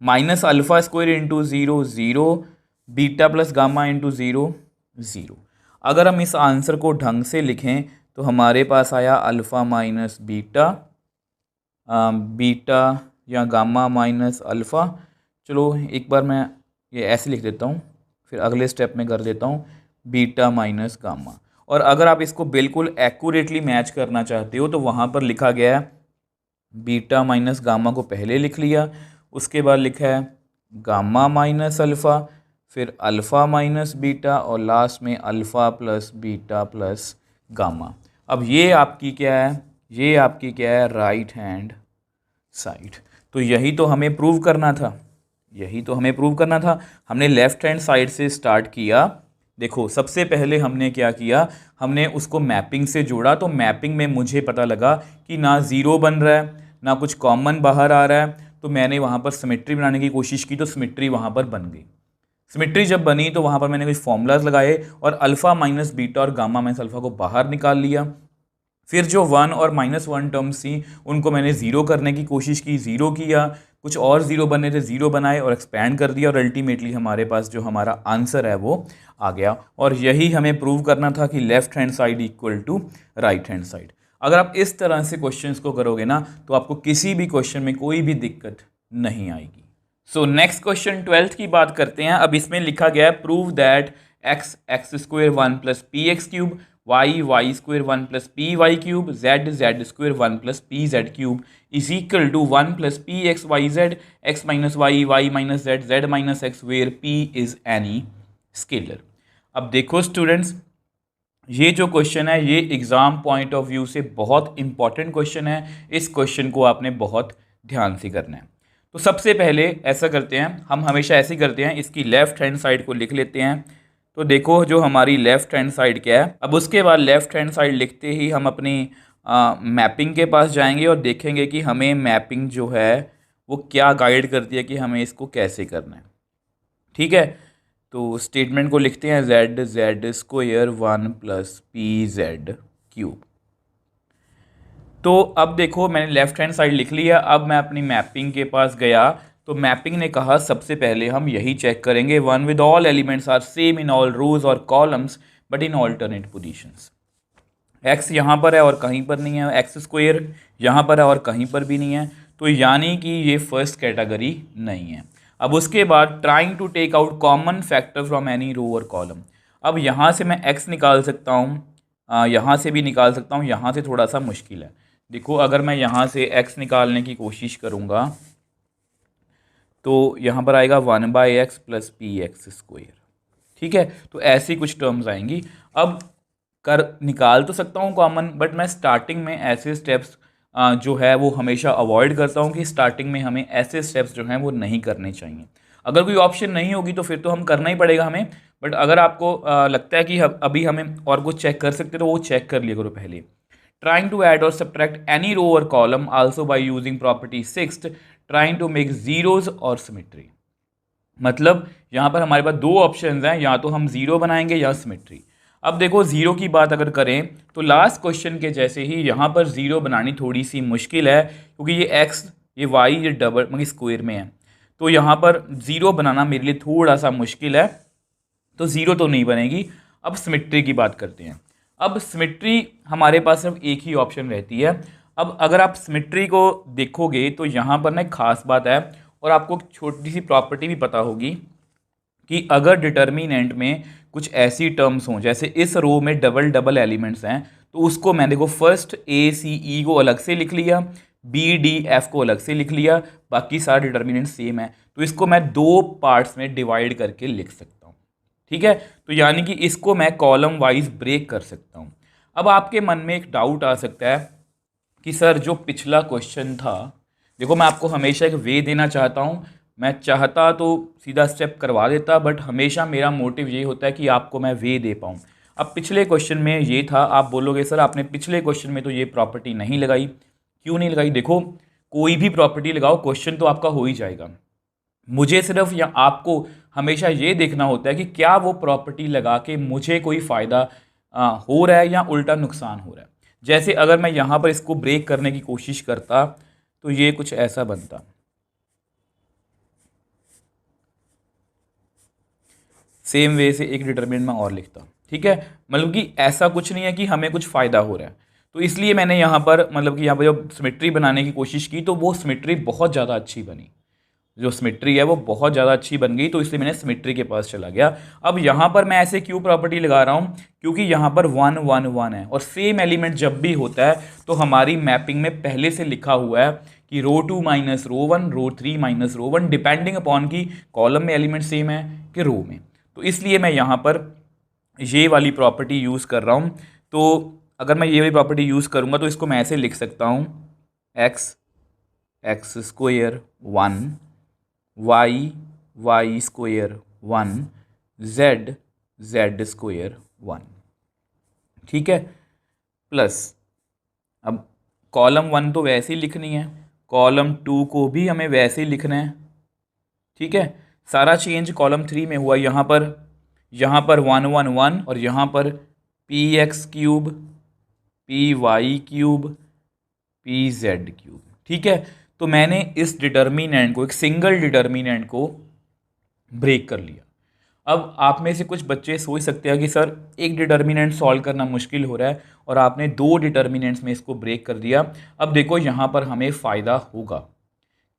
minus alpha square into zero zero beta plus gamma into zero zero. अगर हम इस आंसर को ढंग से लिखें तो हमारे पास आया अल्फ़ा माइनस बीटा, बीटा या गामा माइनस अल्फ़ा। चलो एक बार मैं ये ऐसे लिख देता हूँ, फिर अगले स्टेप में कर देता हूँ बीटा माइनस गामा। और अगर आप इसको बिल्कुल एक्यूरेटली मैच करना चाहते हो तो वहाँ पर लिखा गया है बीटा माइनस गामा को पहले लिख लिया, उसके बाद लिखा है गामा माइनस अल्फ़ा, फिर अल्फ़ा माइनस बीटा और लास्ट में alpha plus beta plus gamma. अब ये आपकी क्या है, ये आपकी क्या है, राइट हैंड साइड। तो यही तो हमें प्रूव करना था, यही तो हमें प्रूव करना था। हमने लेफ्ट हैंड साइड से स्टार्ट किया। देखो सबसे पहले हमने क्या किया, हमने उसको मैपिंग से जोड़ा। तो मैपिंग में मुझे पता लगा कि ना ज़ीरो बन रहा है ना कुछ कॉमन बाहर आ रहा है, तो मैंने वहाँ पर सिमेट्री बनाने की कोशिश की, तो सिमेट्री वहाँ पर बन गई। सिमेट्री जब बनी तो वहाँ पर मैंने कुछ फॉर्मूलाज लगाए और अल्फ़ा माइनस बीटा और गामा माइनस अल्फ़ा को बाहर निकाल लिया। फिर जो वन और माइनस वन टर्म्स थी उनको मैंने ज़ीरो करने की कोशिश की, ज़ीरो किया, कुछ और ज़ीरो बने थे, ज़ीरो बनाए और एक्सपैंड कर दिया और अल्टीमेटली हमारे पास जो हमारा आंसर है वो आ गया। और यही हमें प्रूव करना था कि left hand side equal to right hand side. अगर आप इस तरह से क्वेश्चंस को करोगे ना तो आपको किसी भी क्वेश्चन में कोई भी दिक्कत नहीं आएगी। सो नेक्स्ट क्वेश्चन 12th की बात करते हैं। अब इसमें लिखा गया है prove that x x square one plus p x cube y y square one plus p y cube z z square one plus p z cube is equal to one plus p x y z x minus y y minus z z minus x where p is any scalar. अब देखो स्टूडेंट्स, ये जो क्वेश्चन है ये एग्जाम पॉइंट ऑफ व्यू से बहुत इंपॉर्टेंट क्वेश्चन है। इस क्वेश्चन को आपने बहुत ध्यान से करना है। तो सबसे पहले ऐसा करते हैं, हम हमेशा ऐसे ही करते हैं, इसकी लेफ्ट हैंड साइड को लिख लेते हैं। तो देखो जो हमारी लेफ्ट हैंड साइड क्या है, अब उसके बाद लेफ्ट हैंड साइड लिखते ही हम अपनी मैपिंग के पास जाएंगे और देखेंगे कि हमें मैपिंग जो है वो क्या गाइड करती है कि हमें इसको कैसे करना है। ठीक है, तो स्टेटमेंट को लिखते हैं Z z square one plus p z cube. तो अब देखो मैंने लेफ्ट हैंड साइड लिख लिया। अब मैं अपनी मैपिंग के पास गया तो मैपिंग ने कहा सबसे पहले हम यही चेक करेंगे, one with all elements are same in all rows और columns but in alternate positions. X यहाँ पर है और कहीं पर नहीं है, एक्स स्क्वायर यहाँ पर है और कहीं पर भी नहीं है, तो यानी कि ये फर्स्ट कैटेगरी नहीं है। अब उसके बाद trying to take out common factor from any row और कॉलम। अब यहाँ से मैं एक्स निकाल सकता हूँ, यहाँ से भी निकाल सकता हूँ, यहाँ से थोड़ा सा मुश्किल है। देखो अगर मैं यहाँ से x निकालने की कोशिश करूँगा तो यहाँ पर आएगा one by x plus p x square. ठीक है, तो ऐसी कुछ टर्म्स आएंगी। अब कर निकाल तो सकता हूँ कॉमन, बट मैं स्टार्टिंग में ऐसे स्टेप्स जो है वो हमेशा अवॉइड करता हूँ कि स्टार्टिंग में हमें ऐसे स्टेप्स जो हैं वो नहीं करने चाहिए। अगर कोई ऑप्शन नहीं होगी तो फिर तो हम करना ही पड़ेगा हमें, बट अगर आपको लगता है कि अभी हमें और कुछ चेक कर सकते तो वो चेक कर लिया करो पहले। Trying to add or subtract any row or column also by using property sixth, trying to make zeros or symmetry। मतलब यहाँ पर हमारे पास दो ऑप्शंस हैं, या तो हम जीरो बनाएंगे या सिमेट्री। अब देखो जीरो की बात अगर करें तो लास्ट क्वेश्चन के जैसे ही यहाँ पर जीरो बनानी थोड़ी सी मुश्किल है, क्योंकि ये एक्स ये वाई ये डबल मतलब स्क्वायर में है, तो यहाँ पर जीरो बनाना मेरे लिए थोड़ा सा मुश्किल है, तो जीरो तो नहीं बनेगी। अब सिमेट्री की बात करते हैं। अब सिमेट्री हमारे पास सिर्फ एक ही ऑप्शन रहती है। अब अगर आप सिमेट्री को देखोगे तो यहाँ पर ना एक खास बात है, और आपको छोटी सी प्रॉपर्टी भी पता होगी कि अगर डिटर्मिनेंट में कुछ ऐसी टर्म्स हों, जैसे इस रो में डबल डबल एलिमेंट्स हैं, तो उसको मैं देखो फर्स्ट ए सी ई को अलग से लिख लिया, बी डी एफ को अलग से लिख लिया, बाकी सारे डिटर्मिनेंट सेम है, तो इसको मैं दो पार्ट्स में डिवाइड करके लिख सकता हूँ। ठीक है, तो यानी कि इसको मैं कॉलम वाइज ब्रेक कर सकता हूँ। अब आपके मन में एक डाउट आ सकता है कि सर जो पिछला क्वेश्चन था, देखो मैं आपको हमेशा एक वे देना चाहता हूँ। मैं चाहता तो सीधा स्टेप करवा देता, बट हमेशा मेरा मोटिव ये होता है कि आपको मैं वे दे पाऊँ। अब पिछले क्वेश्चन में ये था, आप बोलोगे सर आपने पिछले क्वेश्चन में तो ये प्रॉपर्टी नहीं लगाई, क्यों नहीं लगाई? देखो कोई भी प्रॉपर्टी लगाओ, क्वेश्चन तो आपका हो ही जाएगा। मुझे सिर्फ या आपको हमेशा ये देखना होता है कि क्या वो प्रॉपर्टी लगा के मुझे कोई फ़ायदा हो रहा है या उल्टा नुकसान हो रहा है। जैसे अगर मैं यहाँ पर इसको ब्रेक करने की कोशिश करता तो ये कुछ ऐसा बनता। सेम वे से एक डिटरमिनेंट में और लिखता, ठीक है। मतलब कि ऐसा कुछ नहीं है कि हमें कुछ फ़ायदा हो रहा है, तो इसलिए मैंने यहाँ पर मतलब कि यहाँ पर जब सिमेट्री बनाने की कोशिश की तो वो सिमेट्री बहुत ज़्यादा अच्छी बनी। जो सिमेट्री है वो बहुत ज़्यादा अच्छी बन गई, तो इसलिए मैंने सिमेट्री के पास चला गया। अब यहाँ पर मैं ऐसे क्यों प्रॉपर्टी लगा रहा हूँ? क्योंकि यहाँ पर 1 1 1 है, और सेम एलिमेंट जब भी होता है तो हमारी मैपिंग में पहले से लिखा हुआ है कि रो 2 माइनस रो 1, रो 3 माइनस रो 1, डिपेंडिंग अपॉन की कॉलम में एलिमेंट सेम है कि रो में। तो इसलिए मैं यहाँ पर ये वाली प्रॉपर्टी यूज़ कर रहा हूँ। तो अगर मैं ये वाली प्रॉपर्टी यूज़ करूँगा तो इसको मैं ऐसे लिख सकता हूँ, x x square 1, y y square 1, z z square 1, ठीक है। प्लस अब कॉलम 1 तो वैसे ही लिखनी है, कॉलम 2 को भी हमें वैसे ही लिखना है, ठीक है। सारा चेंज कॉलम 3 में हुआ, यहाँ पर 1 1 1 और यहाँ पर p x cube, p y cube, p z cube, ठीक है। तो मैंने इस डिटर्मिनेंट को, एक सिंगल डिटर्मिनेंट को ब्रेक कर लिया। अब आप में से कुछ बच्चे सोच सकते हैं कि सर एक डिटर्मिनेंट सॉल्व करना मुश्किल हो रहा है और आपने 2 डिटर्मिनेंट्स में इसको ब्रेक कर दिया। अब देखो यहाँ पर हमें फ़ायदा होगा,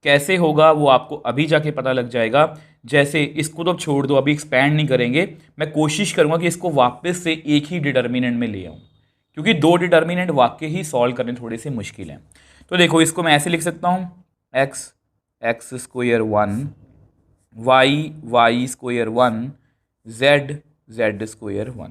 कैसे होगा वो आपको अभी जाके पता लग जाएगा। जैसे इसको तो छोड़ दो, अभी एक्सपैंड नहीं करेंगे, मैं कोशिश करूँगा कि इसको वापस से एक ही डिटर्मिनेंट में ले आऊँ, क्योंकि 2 डिटर्मिनेंट वाकई ही सॉल्व करने थोड़े से मुश्किल हैं। तो देखो इसको मैं ऐसे लिख सकता हूँ, x x square 1, y y square 1, z z square 1।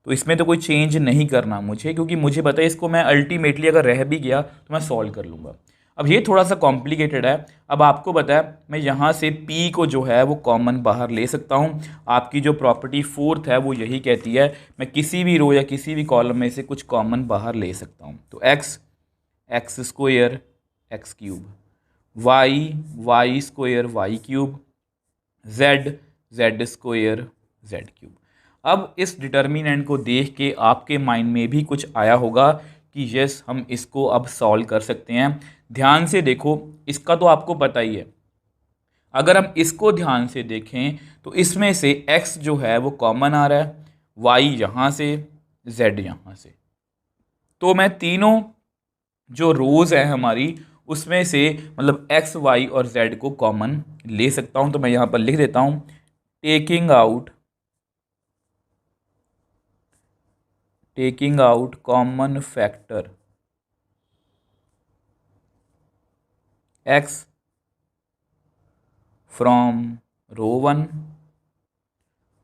तो इसमें तो कोई चेंज नहीं करना मुझे, क्योंकि मुझे पता है इसको मैं अल्टीमेटली अगर रह भी गया तो मैं सॉल्व कर लूँगा। अब ये थोड़ा सा कॉम्प्लिकेटेड है। अब आपको पता है मैं यहाँ से P को जो है वो कॉमन बाहर ले सकता हूँ। आपकी जो प्रॉपर्टी 4th है वो यही कहती है मैं किसी भी रो या किसी भी कॉलम में से कुछ कॉमन बाहर ले सकता हूँ। तो x x square x cube, y y square y cube, z z square z cube. अब इस डिटर्मिनेंट को देख के आपके माइंड में भी कुछ आया होगा कि यस हम इसको अब सॉल्व कर सकते हैं। ध्यान से देखो, इसका तो आपको पता ही है। अगर हम इसको ध्यान से देखें तो इसमें से x जो है वो कॉमन आ रहा है, y यहाँ से, z यहाँ से। तो मैं तीनों जो रोज है हमारी उसमें से मतलब x, y और z को कॉमन ले सकता हूँ। तो मैं यहाँ पर लिख देता हूँ, taking out common factor x from row 1,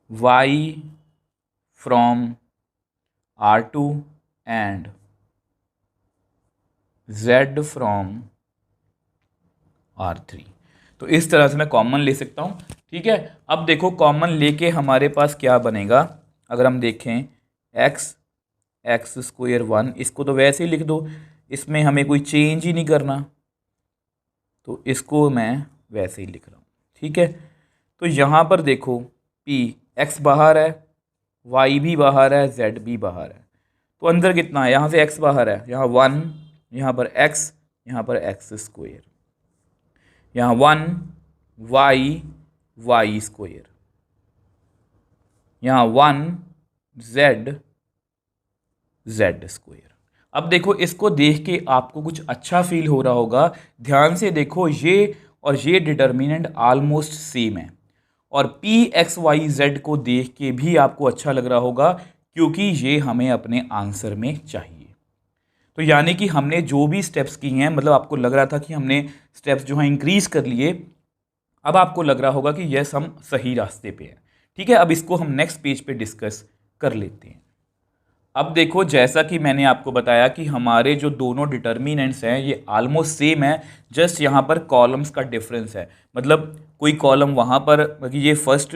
y from R2 and z from R3। तो इस तरह से मैं कॉमन ले सकता हूँ, ठीक है। अब देखो कॉमन लेके हमारे पास क्या बनेगा। अगर हम देखें एक्स एक्स स्क्वायर 1, इसको तो वैसे ही लिख दो, इसमें हमें कोई चेंज ही नहीं करना, तो इसको मैं वैसे ही लिख रहा हूँ, ठीक है। तो यहाँ पर देखो P x बाहर है, y भी बाहर है, z भी बाहर है, तो अंदर कितना है, यहाँ से x बाहर है, यहाँ 1, यहाँ पर x, यहाँ पर x स्क्वायर, यहाँ 1 y y स्क्वायर, यहाँ 1 z z स्क्वायर। अब देखो इसको देख के आपको कुछ अच्छा फील हो रहा होगा। ध्यान से देखो ये और ये डिटर्मिनेंट ऑलमोस्ट सेम है, और पी एक्स वाई जेड को देख के भी आपको अच्छा लग रहा होगा, क्योंकि ये हमें अपने आंसर में चाहिए। तो यानी कि हमने जो भी स्टेप्स किए हैं, मतलब आपको लग रहा था कि हमने स्टेप्स जो हैं इंक्रीज कर लिए, अब आपको लग रहा होगा कि यस हम सही रास्ते पे हैं, ठीक है। अब इसको हम नेक्स्ट पेज पे डिस्कस कर लेते हैं। अब देखो, जैसा कि मैंने आपको बताया कि हमारे जो दोनों डिटर्मिनेंट्स हैं ये ऑलमोस्ट सेम है, जस्ट यहाँ पर कॉलम्स का डिफरेंस है। मतलब कोई कॉलम वहाँ पर, ये फर्स्ट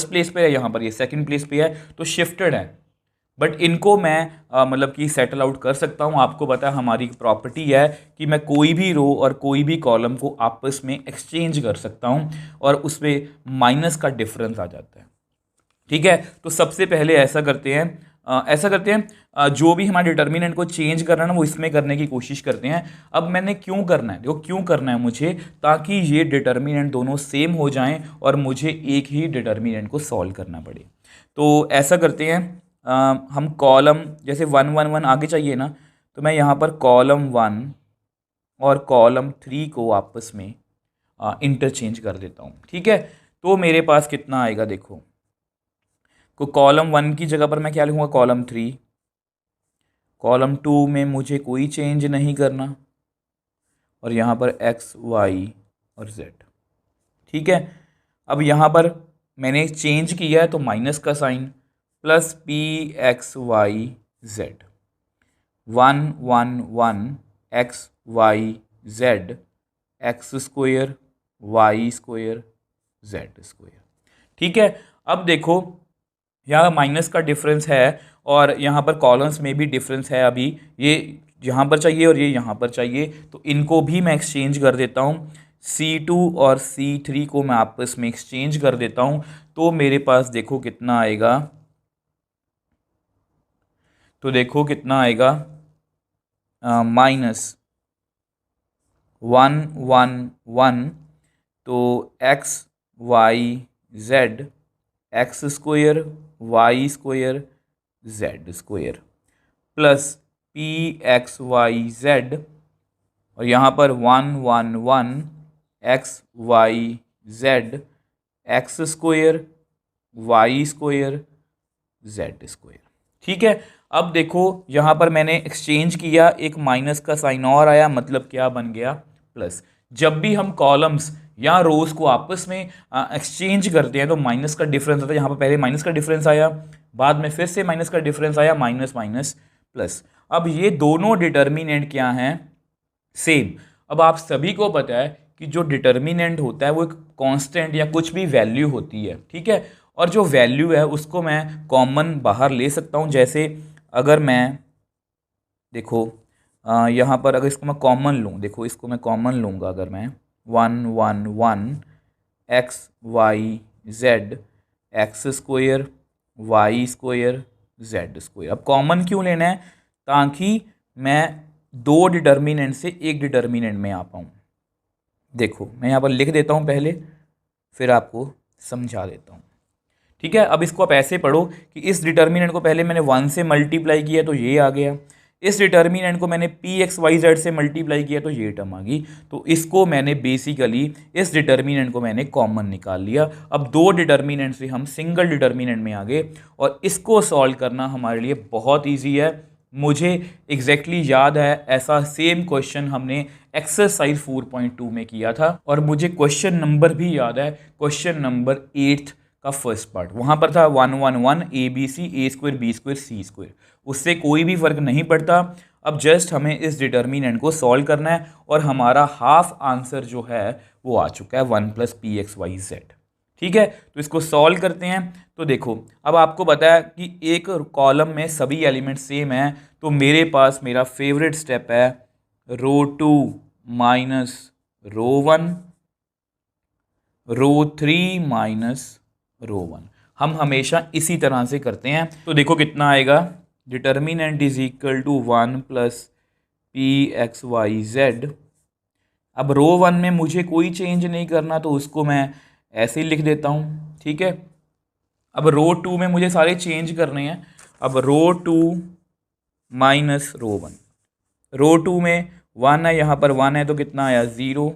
प्लेस पे है, यहाँ पर ये सेकंड प्लेस पे है, तो शिफ्टेड है। बट इनको मैं मतलब कि सेटल आउट कर सकता हूँ। आपको पता है हमारी प्रॉपर्टी है कि मैं कोई भी रो और कोई भी कॉलम को आपस में एक्सचेंज कर सकता हूँ और उसमें माइनस का डिफरेंस आ जाता है। ठीक है, तो सबसे पहले ऐसा करते हैं, जो भी हमारे डिटर्मिनेंट को चेंज करना है ना वो इसमें करने की कोशिश करते हैं। अब मैंने क्यों करना है, देखो क्यों करना है मुझे, ताकि ये डिटर्मिनेंट दोनों सेम हो जाएं और मुझे एक ही डिटर्मिनेंट को सॉल्व करना पड़े। तो ऐसा करते हैं, हम कॉलम जैसे 1 1 1 आगे चाहिए ना, तो मैं यहाँ पर कॉलम 1 और कॉलम 3 को आपस में इंटरचेंज कर देता हूँ। ठीक है, तो मेरे पास कितना आएगा, देखो को कॉलम 1 की जगह पर मैं क्या लिखूँगा, कॉलम 3। कॉलम 2 में मुझे कोई चेंज नहीं करना, और यहाँ पर एक्स वाई और जेड। ठीक है, अब यहाँ पर मैंने चेंज किया है तो माइनस का sign, plus p x y z, 1 1 1 x y z, x square y square z square. ठीक है, अब देखो यहाँ माइनस का डिफरेंस है और यहाँ पर कॉलम्स में भी डिफरेंस है। अभी ये यहाँ पर चाहिए और ये यहाँ पर चाहिए, तो इनको भी मैं एक्सचेंज कर देता हूँ। C2 और C3 को मैं आपस में एक्सचेंज कर देता हूँ, तो मेरे पास देखो कितना आएगा, तो देखो कितना आएगा, -1 1 1, तो x y z, x square y square z square, plus p x y z, और यहाँ पर 1 1 1 x y z, x square y square z square. ठीक है, अब देखो यहाँ पर मैंने एक्सचेंज किया, एक माइनस का साइन और आया, मतलब क्या बन गया, प्लस। जब भी हम कॉलम्स या रोज को आपस में एक्सचेंज करते हैं तो माइनस का डिफरेंस आता है। यहाँ पर पहले माइनस का डिफरेंस आया, बाद में फिर से माइनस का डिफरेंस आया, माइनस माइनस प्लस। अब ये दोनों डिटर्मिनेंट क्या हैं, सेम। अब आप सभी को पता है कि जो डिटर्मिनेंट होता है वो एक कांस्टेंट या कुछ भी वैल्यू होती है। ठीक है, और जो वैल्यू है उसको मैं कॉमन बाहर ले सकता हूँ। जैसे अगर मैं देखो यहाँ पर अगर इसको मैं कॉमन लूँ, देखो इसको मैं कॉमन लूँगा, अगर मैं 1 1 1 x y z, x square y square z square. अब कॉमन क्यों लेना है, ताकि मैं दो डिटर्मिनेंट से एक डिटर्मिनेंट में आ पाऊँ। देखो मैं यहाँ पर लिख देता हूँ पहले, फिर आपको समझा देता हूँ। ठीक है, अब इसको आप ऐसे पढ़ो कि इस डिटर्मिनेंट को पहले मैंने 1 से मल्टीप्लाई किया तो ये आ गया, इस डिटर्मिनेंट को मैंने पी एक्स वाई जेड से मल्टीप्लाई किया तो ये टर्म आ गई। तो इसको मैंने बेसिकली, इस डिटर्मिनेंट को मैंने कॉमन निकाल लिया। अब दो डिटर्मिनेंट से हम सिंगल डिटर्मिनेंट में आ गए, और इसको सॉल्व करना हमारे लिए बहुत ईजी है। मुझे एग्जैक्टली याद है, ऐसा सेम क्वेश्चन हमने एक्सरसाइज 4.2 में किया था, और मुझे क्वेश्चन नंबर भी याद है, क्वेश्चन नंबर 8 का फर्स्ट पार्ट। वहाँ पर था 1 1 1 ABC A square B square C square. उससे कोई भी फर्क नहीं पड़ता। अब जस्ट हमें इस डिटर्मिनेंट को सॉल्व करना है, और हमारा हाफ आंसर जो है वो आ चुका है 1 + PXYZ। ठीक है, तो इसको सॉल्व करते हैं। तो देखो अब आपको पता है कि एक कॉलम में सभी एलिमेंट सेम हैं, तो मेरे पास मेरा फेवरेट स्टेप है रो 2 माइनस रो 1, रो 3 माइनस रो 1। हम हमेशा इसी तरह से करते हैं। तो देखो कितना आएगा, determinant is equal to 1 + PXYZ। अब रो 1 में मुझे कोई चेंज नहीं करना, तो उसको मैं ऐसे ही लिख देता हूँ। ठीक है, अब रो 2 में मुझे सारे चेंज करने हैं। अब रो 2 माइनस रो 1, रो 2 में 1 है, यहाँ पर 1 है तो कितना आया 0,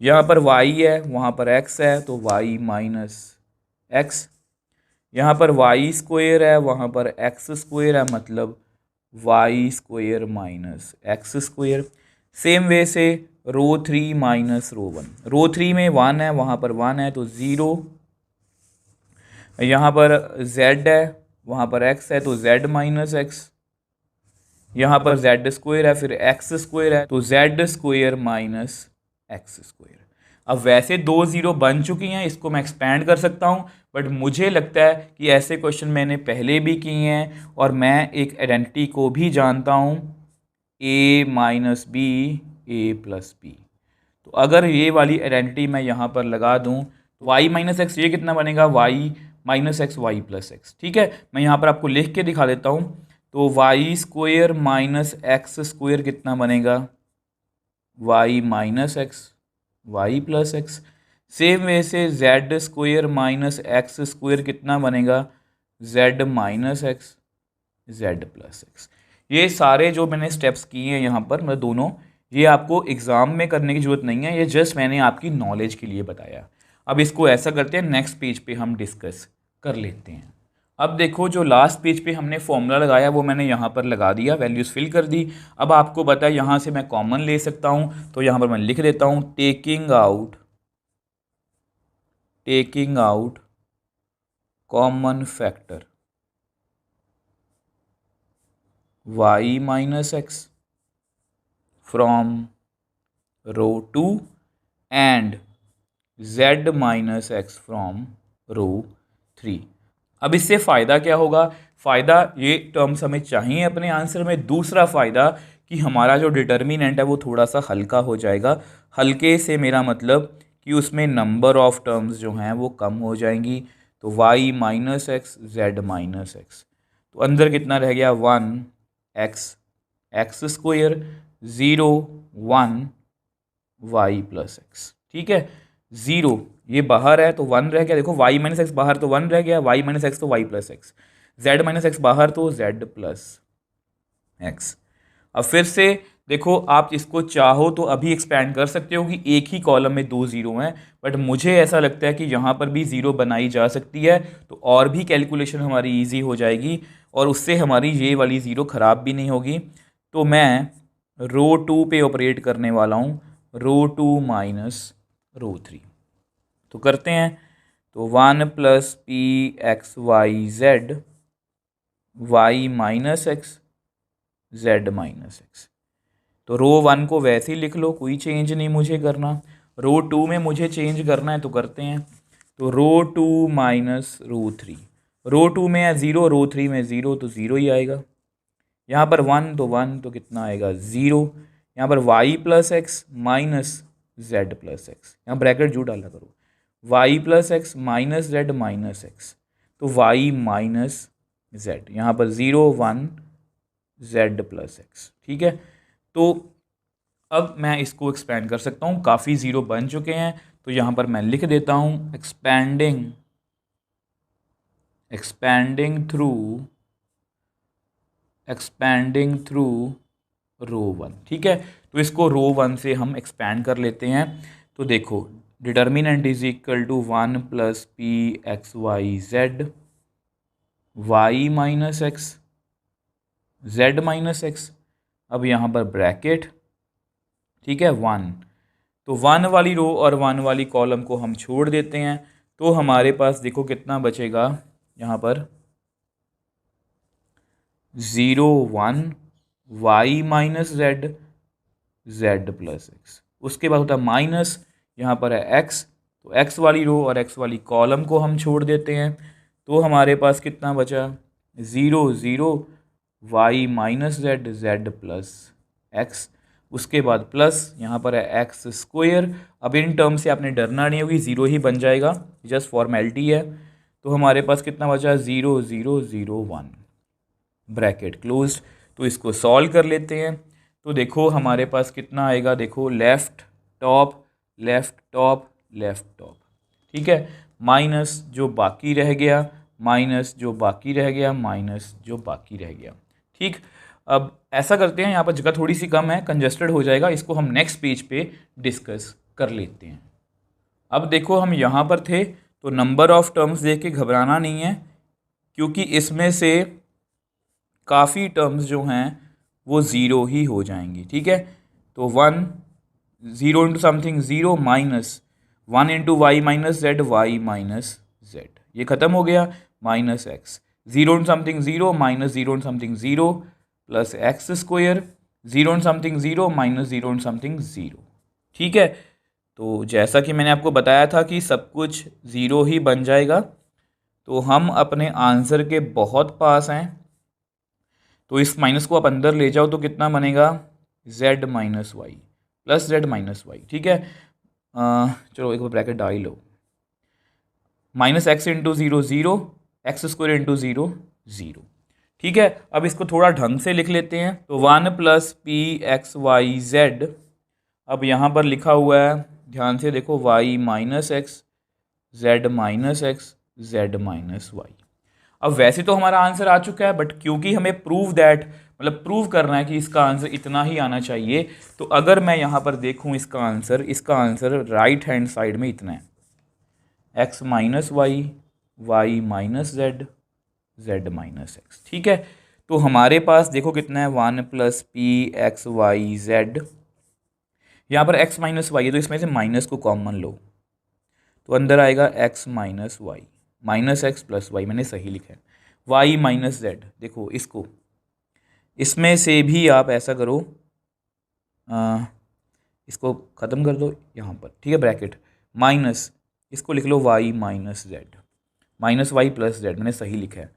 यहाँ पर y है, वहाँ पर x है तो y माइनस एक्स, यहाँ पर वाई स्क्वायर है, वहाँ पर एक्स स्क्वायर है, मतलब y square minus x square. Same way से रो 3 माइनस रो 1, रो 3 में 1 है, वहाँ पर 1 है तो 0, यहाँ पर z है, वहाँ पर x है तो z माइनस एक्स, यहाँ पर z स्क्वायर है, फिर x स्क्वायर है तो z square minus x square. अब वैसे 2 0 बन चुकी हैं, इसको मैं एक्सपैंड कर सकता हूँ, बट मुझे लगता है कि ऐसे क्वेश्चन मैंने पहले भी किए हैं और मैं एक आइडेंटिटी को भी जानता हूँ, a minus b a plus b. तो अगर ये वाली आइडेंटिटी मैं यहाँ पर लगा दूँ तो y माइनस एक्स ये कितना बनेगा, y minus x y plus x. ठीक है, मैं यहाँ पर आपको लिख के दिखा देता हूँ। तो y square minus x square कितना बनेगा, y minus x y plus x. Same way से z square minus x square कितना बनेगा, z minus x z plus x. ये सारे जो मैंने स्टेप्स किए हैं यहाँ पर, मतलब दोनों, ये आपको एग्ज़ाम में करने की ज़रूरत नहीं है, ये जस्ट मैंने आपकी नॉलेज के लिए बताया। अब इसको ऐसा करते हैं, नेक्स्ट पेज पे हम डिस्कस कर लेते हैं। अब देखो, जो लास्ट पेज पे हमने फॉर्मूला लगाया वो मैंने यहाँ पर लगा दिया, वैल्यूज़ फिल कर दी। अब आपको पता है यहाँ से मैं कॉमन ले सकता हूँ, तो यहाँ पर मैं लिख देता हूँ taking out common factor y minus x from row 2 and z minus x from row 3। अब इससे फ़ायदा क्या होगा, फ़ायदा ये टर्म्स हमें चाहिए अपने आंसर में। दूसरा फ़ायदा कि हमारा जो डिटर्मिनेंट है वो थोड़ा सा हल्का हो जाएगा। हल्के से मेरा मतलब कि उसमें नंबर ऑफ टर्म्स जो हैं वो कम हो जाएंगी। तो y minus x z minus x, तो अंदर कितना रह गया, 1 x square 0 1 y plus x. ठीक है, 0 ये बाहर है तो 1 रह गया, देखो y माइनस एक्स बाहर तो 1 रह गया, y माइनस एक्स तो y plus x, z minus x बाहर तो z प्लस एक्स। अब फिर से देखो, आप इसको चाहो तो अभी एक्सपैंड कर सकते हो कि एक ही कॉलम में 2 0 हैं, बट मुझे ऐसा लगता है कि यहाँ पर भी 0 बनाई जा सकती है, तो और भी कैलकुलेशन हमारी इजी हो जाएगी और उससे हमारी ये वाली 0 ख़राब भी नहीं होगी। तो मैं रो 2 पे ऑपरेट करने वाला हूँ, रो 2 माइनस रो 3। तो करते हैं, तो 1 plus p x y z y minus x z minus x. तो रो 1 को वैसे ही लिख लो, कोई चेंज नहीं मुझे करना। रो 2 में मुझे चेंज करना है तो करते हैं, तो रो 2 माइनस रो 3। रो 2 में है 0, रो 3 में 0 तो 0 ही आएगा। यहाँ पर 1 तो 1 तो कितना आएगा 0। यहाँ पर y plus x minus Z plus x, यहाँ ब्रैकेट जो डाला करो, y plus x minus z minus x, तो y माइनस जेड, यहाँ पर 0 1 जेड प्लस एक्स। ठीक है, तो अब मैं इसको एक्सपेंड कर सकता हूँ, काफ़ी 0 बन चुके हैं, तो यहाँ पर मैं लिख देता हूँ एक्सपैंडिंग थ्रू रो 1। ठीक है, तो इसको रो 1 से हम एक्सपैंड कर लेते हैं। तो देखो, determinant is equal to 1 plus p x y z y minus x z minus x. अब यहाँ पर ब्रैकेट, ठीक है, 1, तो 1 वाली रो और 1 वाली कॉलम को हम छोड़ देते हैं, तो हमारे पास देखो कितना बचेगा, यहाँ पर 0 1 y minus z Z plus x. उसके बाद होता है माइनस, यहाँ पर है x, तो x वाली रो और x वाली कॉलम को हम छोड़ देते हैं, तो हमारे पास कितना बचा, 0 0 y minus z Z plus x. उसके बाद प्लस यहाँ पर है एक्स स्क्वायर। अब इन टर्म से आपने डरना नहीं होगी, 0 ही बन जाएगा, जस्ट फॉर्मेलिटी है। तो हमारे पास कितना बचा, 0 0 0 1 ब्रैकेट क्लोज। तो इसको सॉल्व कर लेते हैं, तो देखो हमारे पास कितना आएगा, देखो left top left top left top. ठीक है, माइनस जो बाकी रह गया, माइनस जो बाकी रह गया, माइनस जो बाकी रह गया। ठीक, अब ऐसा करते हैं, यहाँ पर जगह थोड़ी सी कम है, कंजस्टेड हो जाएगा, इसको हम नेक्स्ट पेज पे डिस्कस कर लेते हैं। अब देखो, हम यहाँ पर थे तो नंबर ऑफ टर्म्स देख के घबराना नहीं है, क्योंकि इसमें से काफ़ी टर्म्स जो हैं वो 0 ही हो जाएंगी। ठीक है, तो 1 0 into something 0 minus 1 into y minus z y minus z, ये ख़त्म हो गया, minus x 0 and something 0 minus 0 and something 0 plus x square 0 and something 0 minus 0 and something 0। ठीक है, तो जैसा कि मैंने आपको बताया था कि सब कुछ 0 ही बन जाएगा, तो हम अपने आंसर के बहुत पास हैं। तो इस माइनस को आप अंदर ले जाओ तो कितना बनेगा, z minus y plus z minus y. ठीक है, चलो एक बार ब्रैकेट डाल लो, minus x into 0 0, x square into 0 0। ठीक है, अब इसको थोड़ा ढंग से लिख लेते हैं। तो 1 plus p x y z, अब यहाँ पर लिखा हुआ है, ध्यान से देखो, y minus x z minus x z minus y. अब वैसे तो हमारा आंसर आ चुका है, बट क्योंकि हमें प्रूव दैट, मतलब प्रूव करना है कि इसका आंसर इतना ही आना चाहिए, तो अगर मैं यहाँ पर देखूँ इसका आंसर राइट हैंड साइड में इतना है, x minus y minus z z minus x. ठीक है, तो हमारे पास देखो कितना है, 1 plus p x y z, यहाँ पर x माइनस वाई है तो इसमें से माइनस को कॉमन लो, तो अंदर आएगा x minus y minus x plus y, मैंने सही लिखा है, y माइनस जेड। देखो इसको, इसमें से भी आप ऐसा करो, इसको ख़त्म कर दो यहाँ पर। ठीक है, ब्रैकेट माइनस, इसको लिख लो y minus z minus y plus z, मैंने सही लिखा है।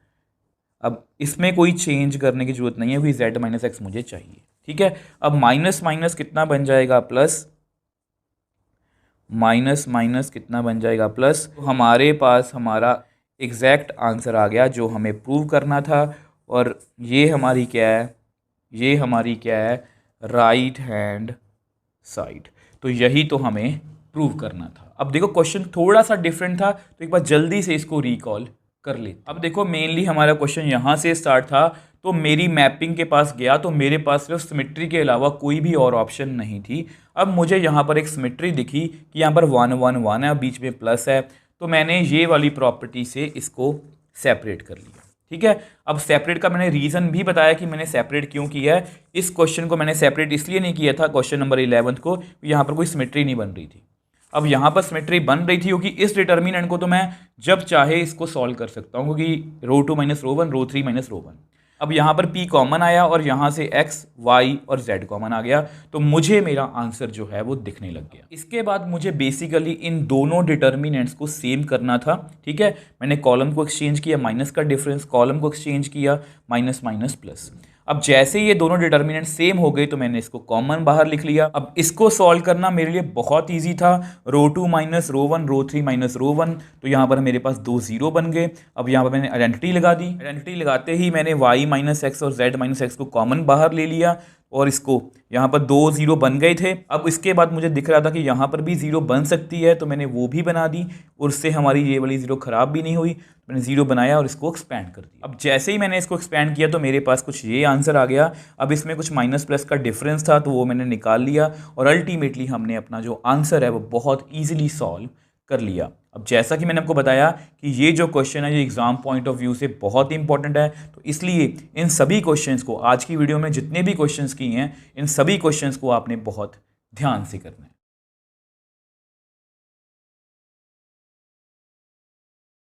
अब इसमें कोई चेंज करने की जरूरत नहीं है, क्योंकि z माइनस एक्स मुझे चाहिए। ठीक है, अब माइनस माइनस कितना बन जाएगा, प्लस, माइनस माइनस कितना बन जाएगा, प्लस। तो हमारे पास हमारा एग्जैक्ट आंसर आ गया जो हमें प्रूव करना था, और ये हमारी क्या है, राइट हैंड साइड। तो यही तो हमें प्रूव करना था। अब देखो क्वेश्चन थोड़ा सा डिफरेंट था, तो एक बार जल्दी से इसको रिकॉल कर ले। अब देखो मेनली हमारा क्वेश्चन यहाँ से स्टार्ट था, तो मेरी मैपिंग के पास गया तो मेरे पास सिर्फ सिमेट्री के अलावा कोई भी और ऑप्शन नहीं थी। अब मुझे यहाँ पर एक सिमेट्री दिखी कि यहाँ पर 1 1 1 है, बीच में प्लस है, तो मैंने ये वाली प्रॉपर्टी से इसको सेपरेट कर लिया। ठीक है, अब सेपरेट का मैंने रीज़न भी बताया कि मैंने सेपरेट क्यों किया है। इस क्वेश्चन को मैंने सेपरेट इसलिए नहीं किया था, क्वेश्चन नंबर 11 को, यहाँ पर कोई सिमेट्री नहीं बन रही थी। अब यहाँ पर सिमेट्री बन रही थी क्योंकि इस डिटर्मिनेंट को तो मैं जब चाहे इसको सॉल्व कर सकता हूँ, क्योंकि रो 2 माइनस रो 1 रो 3 माइनस रो 1। अब यहाँ पर p कॉमन आया और यहाँ से x y और z कॉमन आ गया, तो मुझे मेरा आंसर जो है वो दिखने लग गया। इसके बाद मुझे बेसिकली इन दोनों डिटर्मिनेंट्स को सेम करना था। ठीक है, मैंने कॉलम को एक्सचेंज किया, माइनस का डिफरेंस, कॉलम को एक्सचेंज किया, माइनस माइनस प्लस। अब जैसे ये दोनों डिटर्मिनेंट सेम हो गए तो मैंने इसको कॉमन बाहर लिख लिया। अब इसको सॉल्व करना मेरे लिए बहुत इजी था, रो 2 माइनस रो 1 रो 3 माइनस रो 1, तो यहाँ पर मेरे पास 2 0 बन गए। अब यहाँ पर मैंने आइडेंटिटी लगा दी, आइडेंटिटी लगाते ही मैंने y माइनस एक्स और z माइनस एक्स को कॉमन बाहर ले लिया, और इसको यहाँ पर 2 0 बन गए थे। अब इसके बाद मुझे दिख रहा था कि यहाँ पर भी 0 बन सकती है, तो मैंने वो भी बना दी, और उससे हमारी ये वाली 0 ख़राब भी नहीं हुई। मैंने 0 बनाया और इसको एक्सपैंड कर दिया। अब जैसे ही मैंने इसको एक्सपैंड किया तो मेरे पास कुछ ये आंसर आ गया। अब इसमें कुछ माइनस प्लस का डिफरेंस था, तो वो मैंने निकाल लिया, और अल्टीमेटली हमने अपना जो आंसर है वो बहुत ईजिली सॉल्व कर लिया। अब जैसा कि मैंने आपको बताया कि ये जो क्वेश्चन है ये एग्जाम पॉइंट ऑफ व्यू से बहुत इंपॉर्टेंट है, तो इसलिए इन सभी क्वेश्चंस को, आज की वीडियो में जितने भी क्वेश्चंस किए हैं, इन सभी क्वेश्चंस को आपने बहुत ध्यान से करना है।